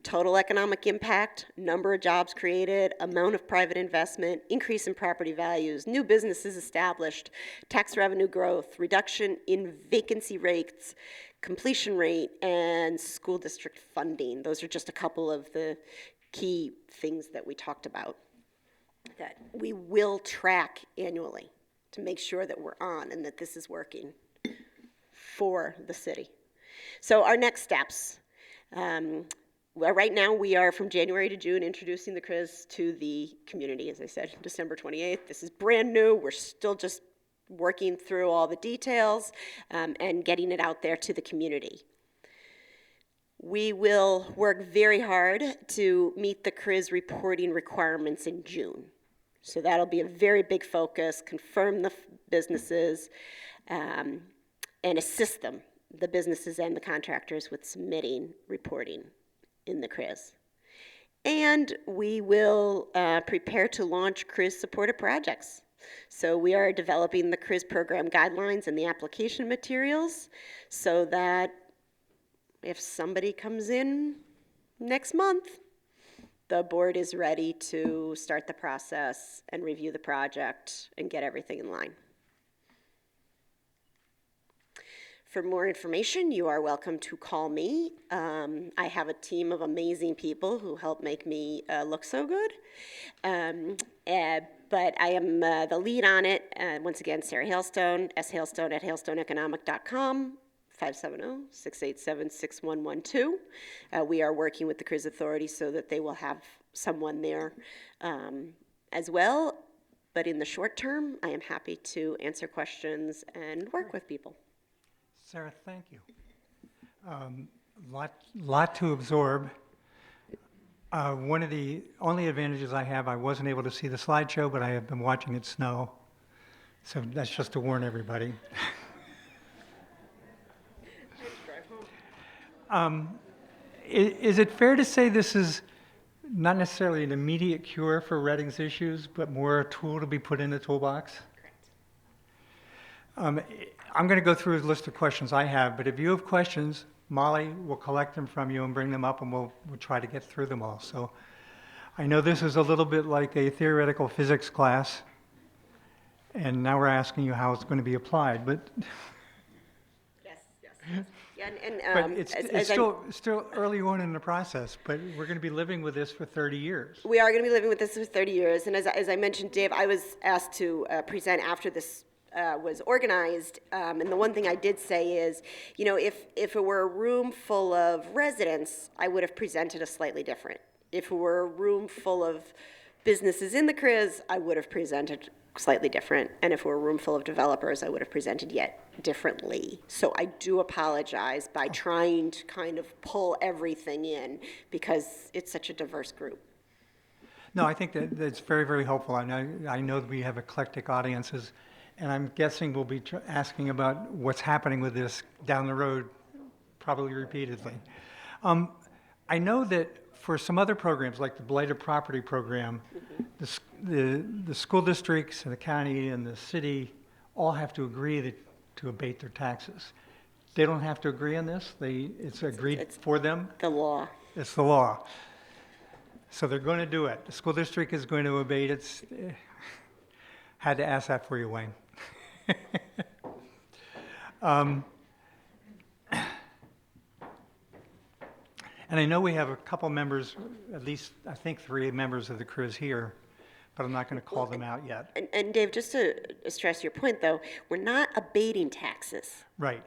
total economic impact, number of jobs created, amount of private investment, increase in property values, new businesses established, tax revenue growth, reduction in vacancy rates, completion rate, and school district funding. Those are just a couple of the key things that we talked about that we will track annually to make sure that we're on and that this is working for the city. So our next steps. Well, right now we are from January to June introducing the CRIZ to the community, as I said, December 28th. This is brand new. We're still just working through all the details and getting it out there to the community. We will work very hard to meet the CRIZ reporting requirements in June. So that'll be a very big focus, confirm the businesses and assist them, the businesses and the contractors, with submitting reporting in the CRIZ. And we will prepare to launch CRIZ supported projects. So we are developing the CRIZ program guidelines and the application materials so that if somebody comes in next month, the board is ready to start the process and review the project and get everything in line. For more information, you are welcome to call me. I have a team of amazing people who help make me look so good. But I am the lead on it. Once again, Sarah Hailstone, shailstone@hailstoneeconomic.com, 570-687-6112. We are working with the CRIZ Authority so that they will have someone there as well. But in the short term, I am happy to answer questions and work with people. Sarah, thank you. Lot to absorb. One of the only advantages I have, I wasn't able to see the slideshow, but I have been watching it snow. So that's just to warn everybody. Is it fair to say this is not necessarily an immediate cure for Reading's issues, but more a tool to be put in the toolbox? Correct. I'm going to go through a list of questions I have, but if you have questions, Molly will collect them from you and bring them up, and we'll try to get through them all. So I know this is a little bit like a theoretical physics class, And now we're asking you how it's going to be applied, but Yes, yes. Yeah, but it's still early on in the process, but we're going to be living with this for 30 years. we are going to be living with this for 30 years. And as I mentioned, Dave, I was asked to present after this was organized. And the one thing I did say is, you know, if it were a room full of residents, I would have presented a slightly different. If it were a room full of businesses in the CRIZ, I would have presented slightly different. And if it were a room full of developers, I would have presented yet differently. So I do apologize by trying to kind of pull everything in because it's such a diverse group. No, I think that's very, very helpful. I know that we have eclectic audiences, and I'm guessing we'll be asking about what's happening with this down the road, probably repeatedly. I know that for some other programs, like the blighted property program, the school districts and the county and the city all have to agree to abate their taxes. They don't have to agree on this. It's agreed for them. The law. It's the law. So they're going to do it. The school district is going to abate it. Had to ask that for you, Wayne. And I know we have a couple members, at least I think 3 members of the CRIZ here, but I'm not going to call them out yet. And Dave, just to stress your point, though, we're not abating taxes. Right.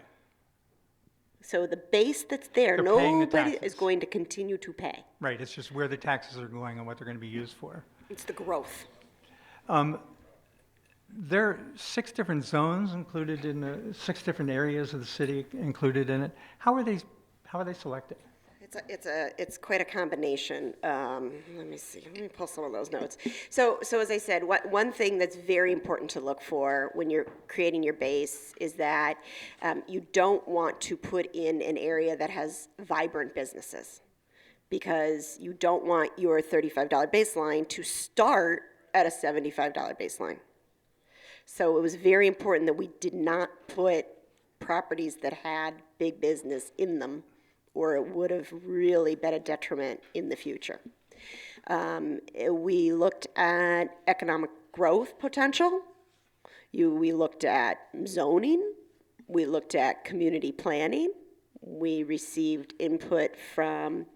So the base that's there, They're paying the nobody taxes. is going to continue to pay. Right. It's just where the taxes are going and what they're going to be used for. It's the growth. There are 6 different zones included in 6 different areas of the city included in it. How are they selected? It's quite a combination. Let me see. Let me pull some of those notes. So as I said, one thing that's very important to look for when you're creating your base is that you don't want to put in an area that has vibrant businesses, because you don't want your $35 baseline to start at a $75 baseline. So it was very important that we did not put properties that had big business in them, or it would have really been a detriment in the future. We looked at economic growth potential. We looked at zoning. We looked at community planning. We received input from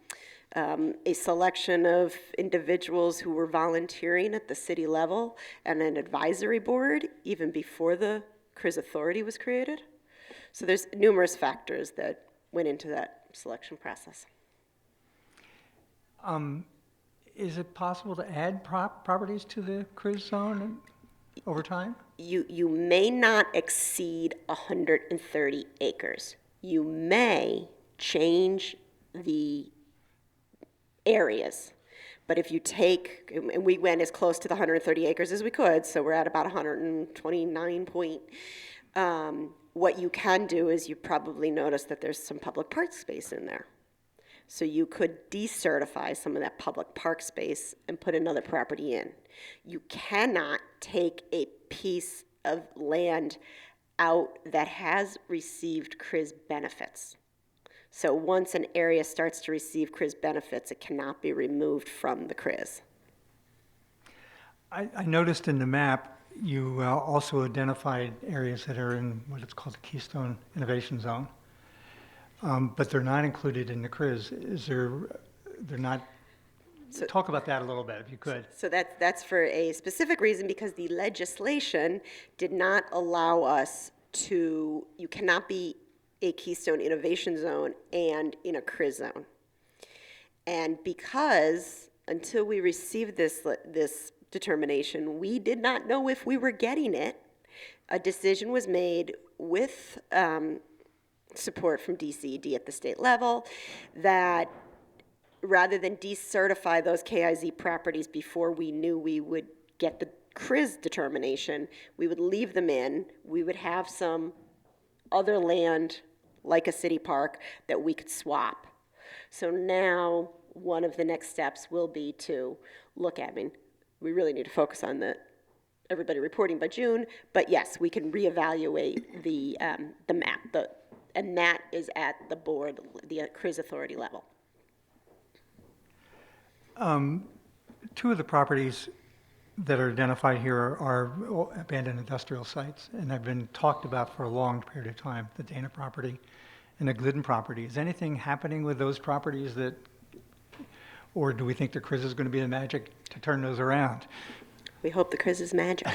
a selection of individuals who were volunteering at the city level and an advisory board even before the CRIZ Authority was created. So there's numerous factors that went into that selection process. Is it possible to add properties to the CRIZ zone over time? You may not exceed 130 acres. You may change the areas, but if you take, and we went as close to the 130 acres as we could, so we're at about 129 point. What you can do is you probably notice that there's some public park space in there. So you could decertify some of that public park space and put another property in. You cannot take a piece of land out that has received CRIZ benefits. So once an area starts to receive CRIZ benefits, it cannot be removed from the CRIZ. I noticed in the map, you also identified areas that are in what it's called the Keystone Innovation Zone, but they're not included in the CRIZ. They're not, talk about that a little bit, if you could. So that's for a specific reason, because the legislation did not allow us to, you cannot be a Keystone Innovation Zone and in a CRIZ zone. And because until we received this determination, we did not know if we were getting it. A decision was made with support from DCED at the state level that rather than decertify those KIZ properties before we knew we would get the CRIZ determination, we would leave them in. We would have some other land, like a city park, that we could swap. So now one of the next steps will be to look at, we really need to focus on everybody reporting by June, but yes, we can reevaluate the map, and that is at the board, the CRIZ Authority level. 2 of the properties that are identified here are abandoned industrial sites and have been talked about for a long period of time, the Dana property and the Glidden property. Is anything happening with those properties that, or do we think the CRIZ is going to be the magic to turn those around? We hope the CRIZ is magic.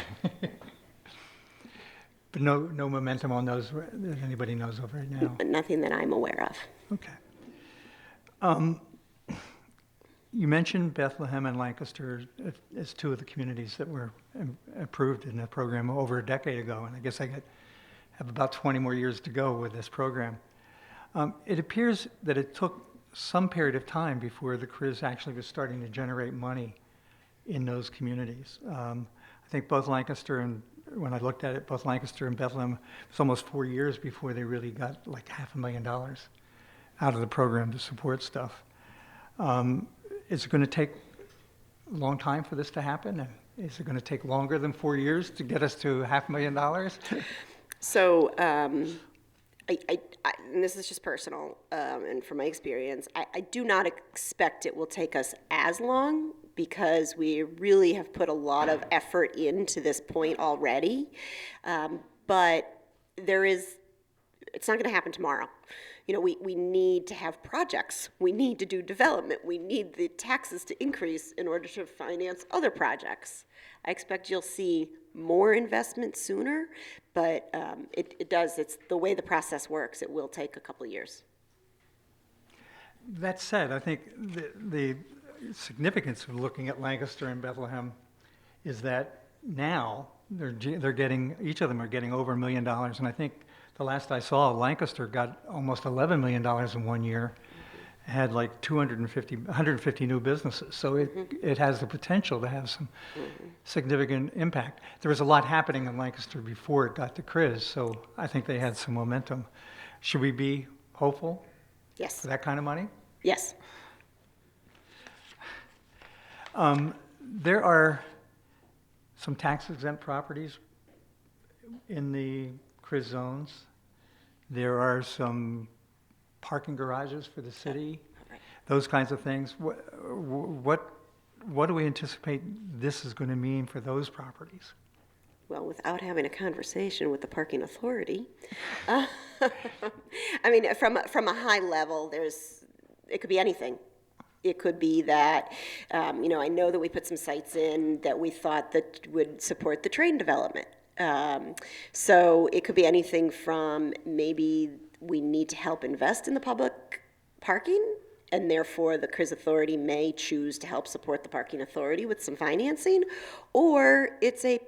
But no momentum on those that anybody knows of right now? Nothing that I'm aware of. Okay. You mentioned Bethlehem and Lancaster as two of the communities that were approved in the program over a decade ago, and I guess I have about 20 more years to go with this program. It appears that it took some period of time before the CRIZ actually was starting to generate money in those communities. I think both Lancaster and, when I looked at it, both Lancaster and Bethlehem, it was almost 4 years before they really got like $500,000 out of the program to support stuff. Is it going to take a long time for this to happen? And is it going to take longer than 4 years to get us to $500,000? So, and this is just personal, and from my experience, I do not expect it will take us as long because we really have put a lot of effort into this point already. But it's not going to happen tomorrow. You know, we need to have projects. We need to do development. We need the taxes to increase in order to finance other projects. I expect you'll see more investment sooner, but it's the way the process works. It will take a couple of years. That said, I think the significance of looking at Lancaster and Bethlehem is that now they're getting, each of them are getting over $1 million, and I think the last I saw, Lancaster got almost $11 million in 1 year, had like 150 new businesses. So it has the potential to have some significant impact. There was a lot happening in Lancaster before it got to CRIZ, so I think they had some momentum. Should we be hopeful Yes. for that kind of money? Yes. There are some tax exempt properties in the CRIZ zones. There are some parking garages for the city, those kinds of things. What do we anticipate this is going to mean for those properties? Well, without having a conversation with the parking authority, I mean, from a high level, it could be anything. It could be that, I know that we put some sites in that we thought that would support the train development. So it could be anything from maybe we need to help invest in the public parking, and therefore the CRIZ Authority may choose to help support the parking authority with some financing, or it's a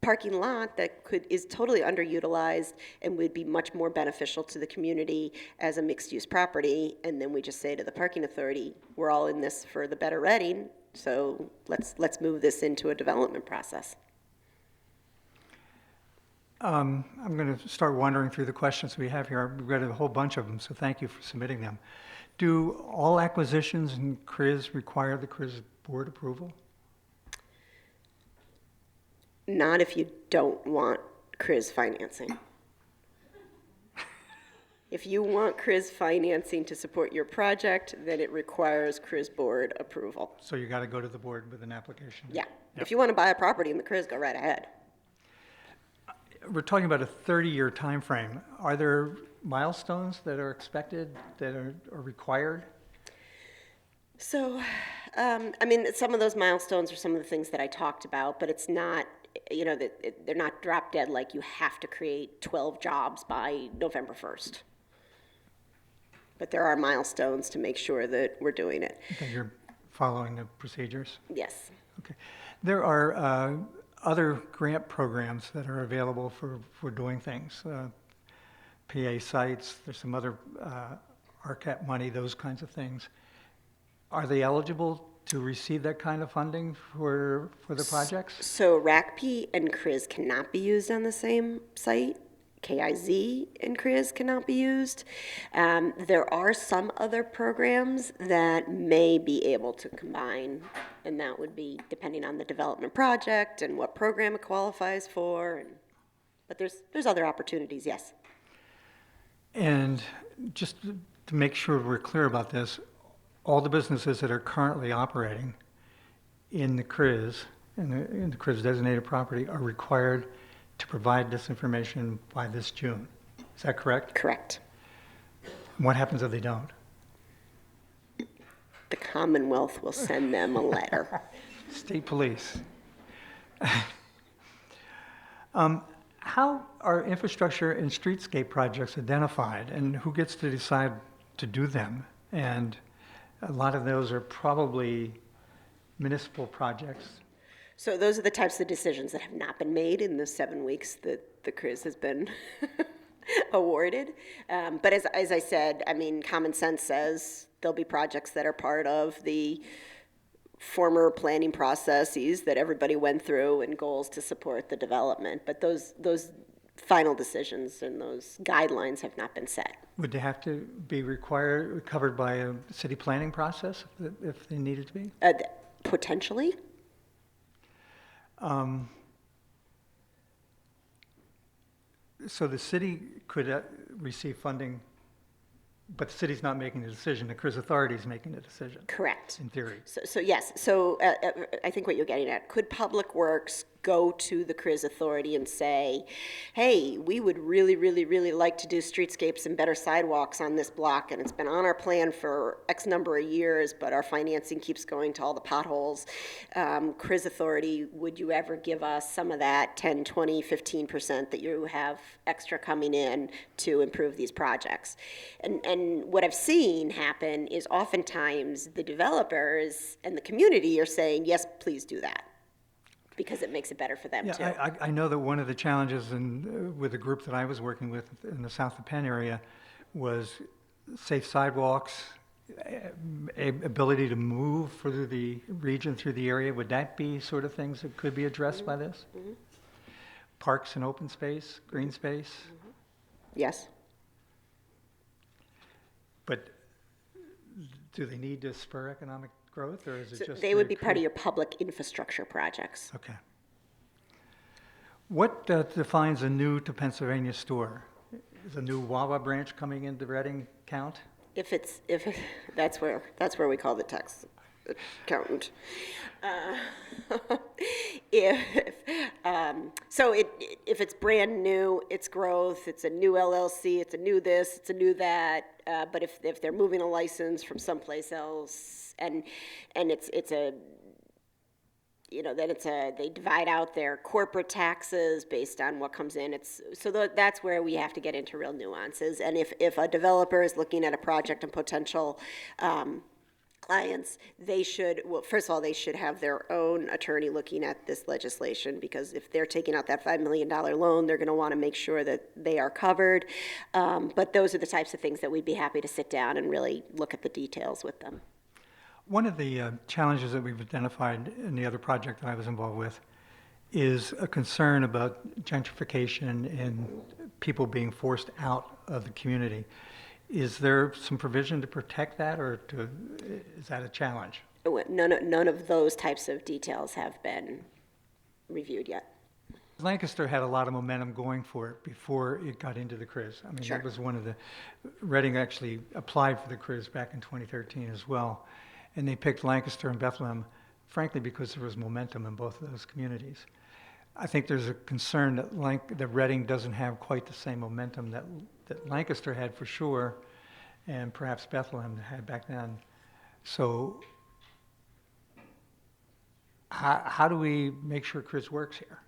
parking lot that is totally underutilized and would be much more beneficial to the community as a mixed-use property, and then we just say to the parking authority, we're all in this for the better Reading, so let's move this into a development process. I'm going to start wandering through the questions we have here. We've got a whole bunch of them, so thank you for submitting them. Do all acquisitions in CRIZ require the CRIZ board approval? Not if you don't want CRIZ financing. If you want CRIZ financing to support your project, then it requires CRIZ board approval. So you got to go to the board with an application? Yeah. Yep. If you want to buy a property in the CRIZ, go right ahead. We're talking about a 30-year time frame. Are there milestones that are expected that are required? So, some of those milestones are some of the things that I talked about, but it's not, they're not drop dead like you have to create 12 jobs by November 1st. But there are milestones to make sure that we're doing it. That you're following the procedures? Yes. Okay. There are other grant programs that are available for doing things. PA sites, there's some other RCAP money, those kinds of things. Are they eligible to receive that kind of funding for the projects? So RACP and CRIZ cannot be used on the same site. KIZ and CRIZ cannot be used. There are some other programs that may be able to combine, and that would be depending on the development project and what program it qualifies for. But there's other opportunities, yes. And just to make sure we're clear about this, all the businesses that are currently operating in the CRIZ in the CRIZ designated property are required to provide this information by this June. Is that correct? Correct. What happens if they don't? The Commonwealth will send them a letter. State police. How are infrastructure and streetscape projects identified, and who gets to decide to do them? And a lot of those are probably municipal projects. So those are the types of decisions that have not been made in the 7 weeks that the CRIZ has been awarded. But as I said, I mean, common sense says there'll be projects that are part of the former planning processes that everybody went through and goals to support the development. But those final decisions and those guidelines have not been set. Would they have to be covered by a city planning process if they needed to be? Potentially. So the city could receive funding, but the city's not making the decision. The CRIZ Authority is making the decision. Correct. In theory. So yes, so I think what you're getting at, could Public Works go to the CRIZ Authority and say, hey, we would really, really, really like to do streetscapes and better sidewalks on this block, and it's been on our plan for X number of years, but our financing keeps going to all the potholes. CRIZ Authority, would you ever give us some of that 10, 20, 15% that you have extra coming in to improve these projects? And what I've seen happen is oftentimes the developers and the community are saying, yes, please do that, because it makes it better for them too. Yeah, I know that one of the challenges with the group that I was working with in the south of Penn area was safe sidewalks, ability to move through the region, through the area. Would that be sort of things that could be addressed by this? Mm-hmm. Parks and open space, green space? Mm-hmm. Yes. But do they need to spur economic growth, or is it just? They would be part of your public infrastructure projects. Okay. What defines a new to Pennsylvania store? Is a new Wawa branch coming into Reading count? That's where we call the tax accountant. If it's brand new, it's growth. It's a new LLC. It's a new this. It's a new that. But if they're moving a license from someplace else, and they divide out their corporate taxes based on what comes in. That's where we have to get into real nuances. And if a developer is looking at a project and potential clients, first of all, they should have their own attorney looking at this legislation, because if they're taking out that $5 million loan, they're going to want to make sure that they are covered. But those are the types of things that we'd be happy to sit down and really look at the details with them. One of the challenges that we've identified in the other project that I was involved with is a concern about gentrification and people being forced out of the community. Is there some provision to protect that, or is that a challenge? None of those types of details have been reviewed yet. Lancaster had a lot of momentum going for it before it got into the CRIZ. I mean, Sure. That was one of the, Reading actually applied for the CRIZ back in 2013 as well. And they picked Lancaster and Bethlehem, frankly, because there was momentum in both of those communities. I think there's a concern that Reading doesn't have quite the same momentum that Lancaster had for sure, and perhaps Bethlehem had back then. So how do we make sure CRIZ works here?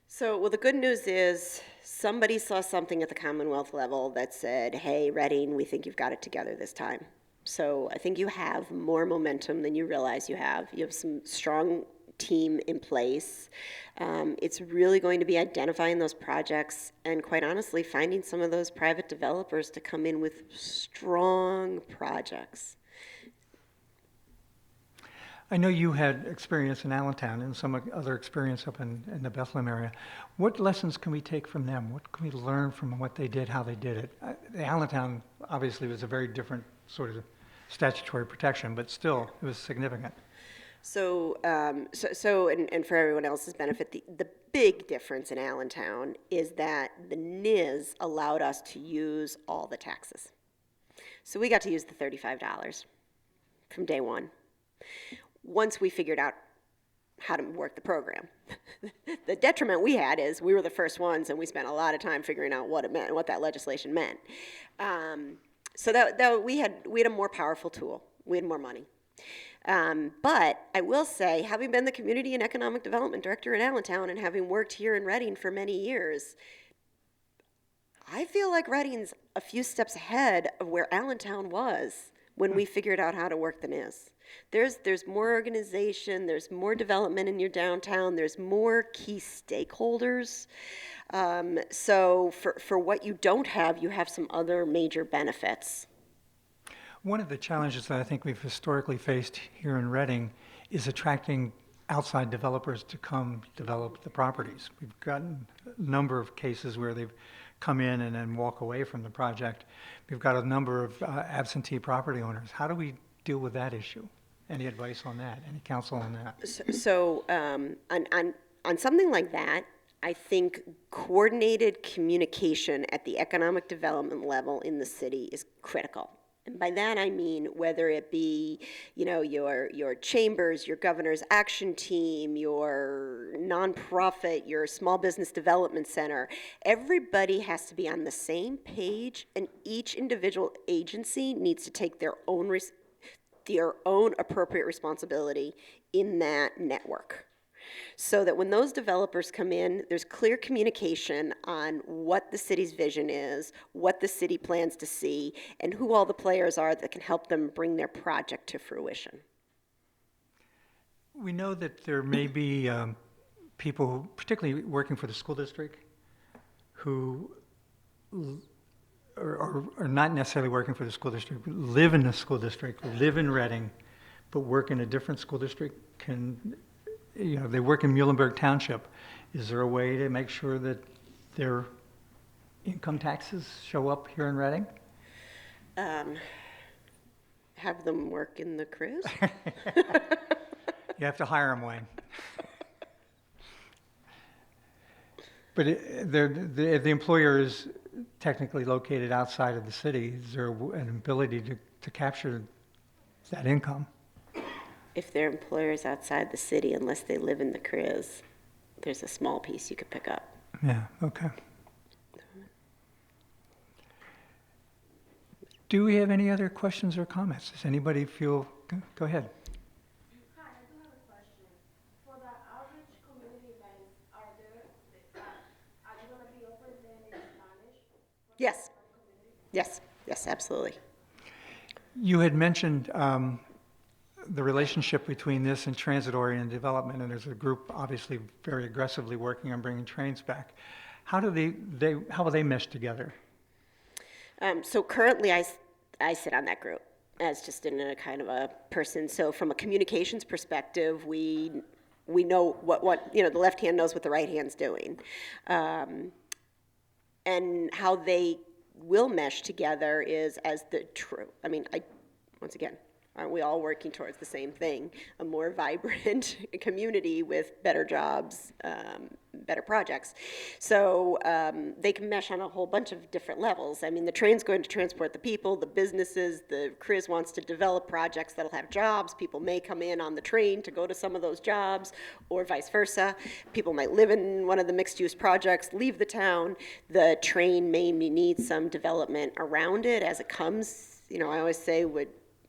So, well, the good news is somebody saw something at the Commonwealth level that said, hey, Reading, we think you've got it together this time. So I think you have more momentum than you realize you have. You have some strong team in place. It's really going to be identifying those projects and, quite honestly, finding some of those private developers to come in with strong projects. I know you had experience in Allentown and some other experience up in the Bethlehem area. What lessons can we take from them? What can we learn from what they did, how they did it? Allentown obviously was a very different sort of statutory protection, but still it was significant. So for everyone else's benefit, the big difference in Allentown is that the NIZ allowed us to use all the taxes. So we got to use the $35 from day one. Once we figured out how to work the program. The detriment we had is we were the first ones, and we spent a lot of time figuring out what it meant and what that legislation meant. So that we had a more powerful tool. We had more money. But I will say, having been the Community and Economic Development Director in Allentown and having worked here in Reading for many years, I feel like Reading's a few steps ahead of where Allentown was when we figured out how to work the NIS. There's more organization, there's more development in your downtown, there's more key stakeholders. So for what you don't have, you have some other major benefits. One of the challenges that I think we've historically faced here in Reading is attracting outside developers to come develop the properties. We've gotten a number of cases where they've come in and then walk away from the project. We've got a number of absentee property owners. How do we deal with that issue? Any advice on that? Any counsel on that? So on something like that, I think coordinated communication at the economic development level in the city is critical. And by that I mean whether it be, your chambers, your governor's action team, your nonprofit, your small business development center, everybody has to be on the same page, and each individual agency needs to take their own appropriate responsibility in that network. So that when those developers come in, there's clear communication on what the city's vision is, what the city plans to see, and who all the players are that can help them bring their project to fruition. We know that there may be people, particularly working for the school district, who are not necessarily working for the school district, live in the school district, live in Reading, but work in a different school district. They work in Muhlenberg Township. Is there a way to make sure that their income taxes show up here in Reading? Have them work in the CRIZ? You have to hire them, Wayne. But if the employer is technically located outside of the city, is there an ability to capture that income? If their employer is outside the city, unless they live in the CRIZ, there's a small piece you could pick up. Yeah, okay. Do we have any other questions or comments? Does anybody feel, go ahead. Hi, I do have a question. For the outreach community events, are you going to be open then in Spanish? Yes. Yes, absolutely. You had mentioned the relationship between this and transit-oriented development, and there's a group obviously very aggressively working on bringing trains back. How will they mesh together? So currently I sit on that group as just in a kind of a person. So from a communications perspective, we know what the left hand knows what the right hand's doing. And how they will mesh together is as once again, aren't we all working towards the same thing? A more vibrant community with better jobs, better projects. So they can mesh on a whole bunch of different levels. I mean, the train's going to transport the people, the businesses, the CRIZ wants to develop projects that'll have jobs. People may come in on the train to go to some of those jobs, or vice versa. People might live in one of the mixed-use projects, leave the town. The train may need some development around it as it comes. I always say,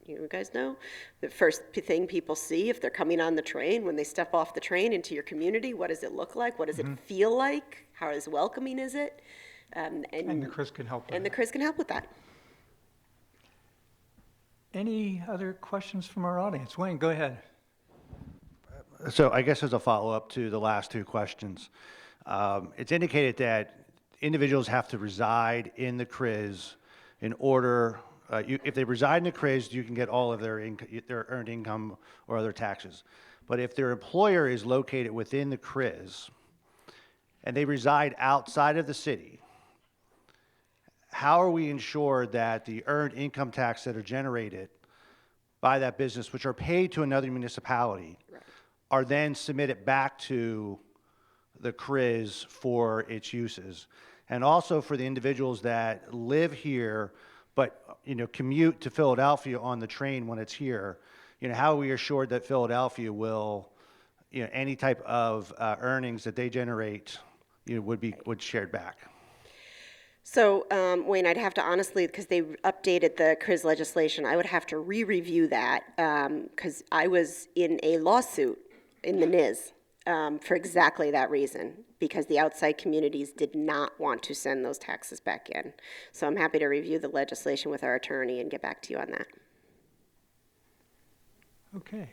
you guys know, the first thing people see if they're coming on the train, when they step off the train into your community, what does it look like? What does it feel like? How welcoming is it? And the CRIZ can help with And the that. CRIZ can help with that. Any other questions from our audience? Wayne, go ahead. So I guess as a follow-up to the last two questions, it's indicated that individuals have to reside in the CRIZ in order, if they reside in the CRIZ, you can get all of their earned income or other taxes. But if their employer is located within the CRIZ and they reside outside of the city, how are we ensured that the earned income tax that are generated by that business, which are paid to another municipality, are then submitted back to the CRIZ for its uses? And also for the individuals that live here but commute to Philadelphia on the train when it's here, how are we assured that Philadelphia will any type of earnings that they generate, would shared back. So, Wayne, I'd have to honestly, because they updated the CRIZ legislation, I would have to re-review that, because I was in a lawsuit in the NIS for exactly that reason, because the outside communities did not want to send those taxes back in. So I'm happy to review the legislation with our attorney and get back to you on that. Okay.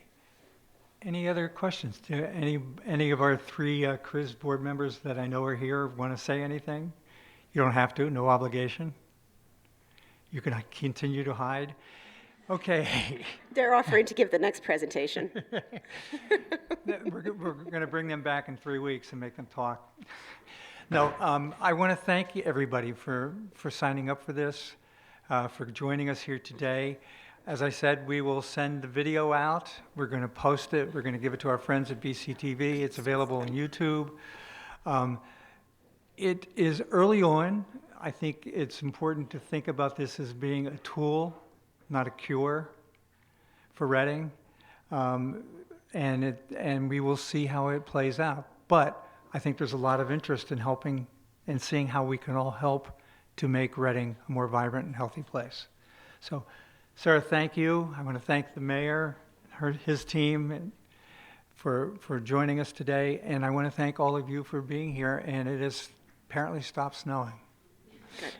Any other questions? Do any of our three CRIZ board members that I know are here want to say anything? You don't have to, no obligation. You can continue to hide. Okay. They're offering to give the next presentation. We're going to bring them back in 3 weeks and make them talk. No, I want to thank everybody for signing up for this, for joining us here today. As I said, we will send the video out. We're going to post it. We're going to give it to our friends at BCTV. It's available on YouTube. It is early on. I think it's important to think about this as being a tool, not a cure for Reading. And we will see how it plays out. But I think there's a lot of interest in helping and seeing how we can all help to make Reading a more vibrant and healthy place. So, Sarah, thank you. I want to thank the mayor, his team, for joining us today. And I want to thank all of you for being here. And it has apparently stopped snowing. Good.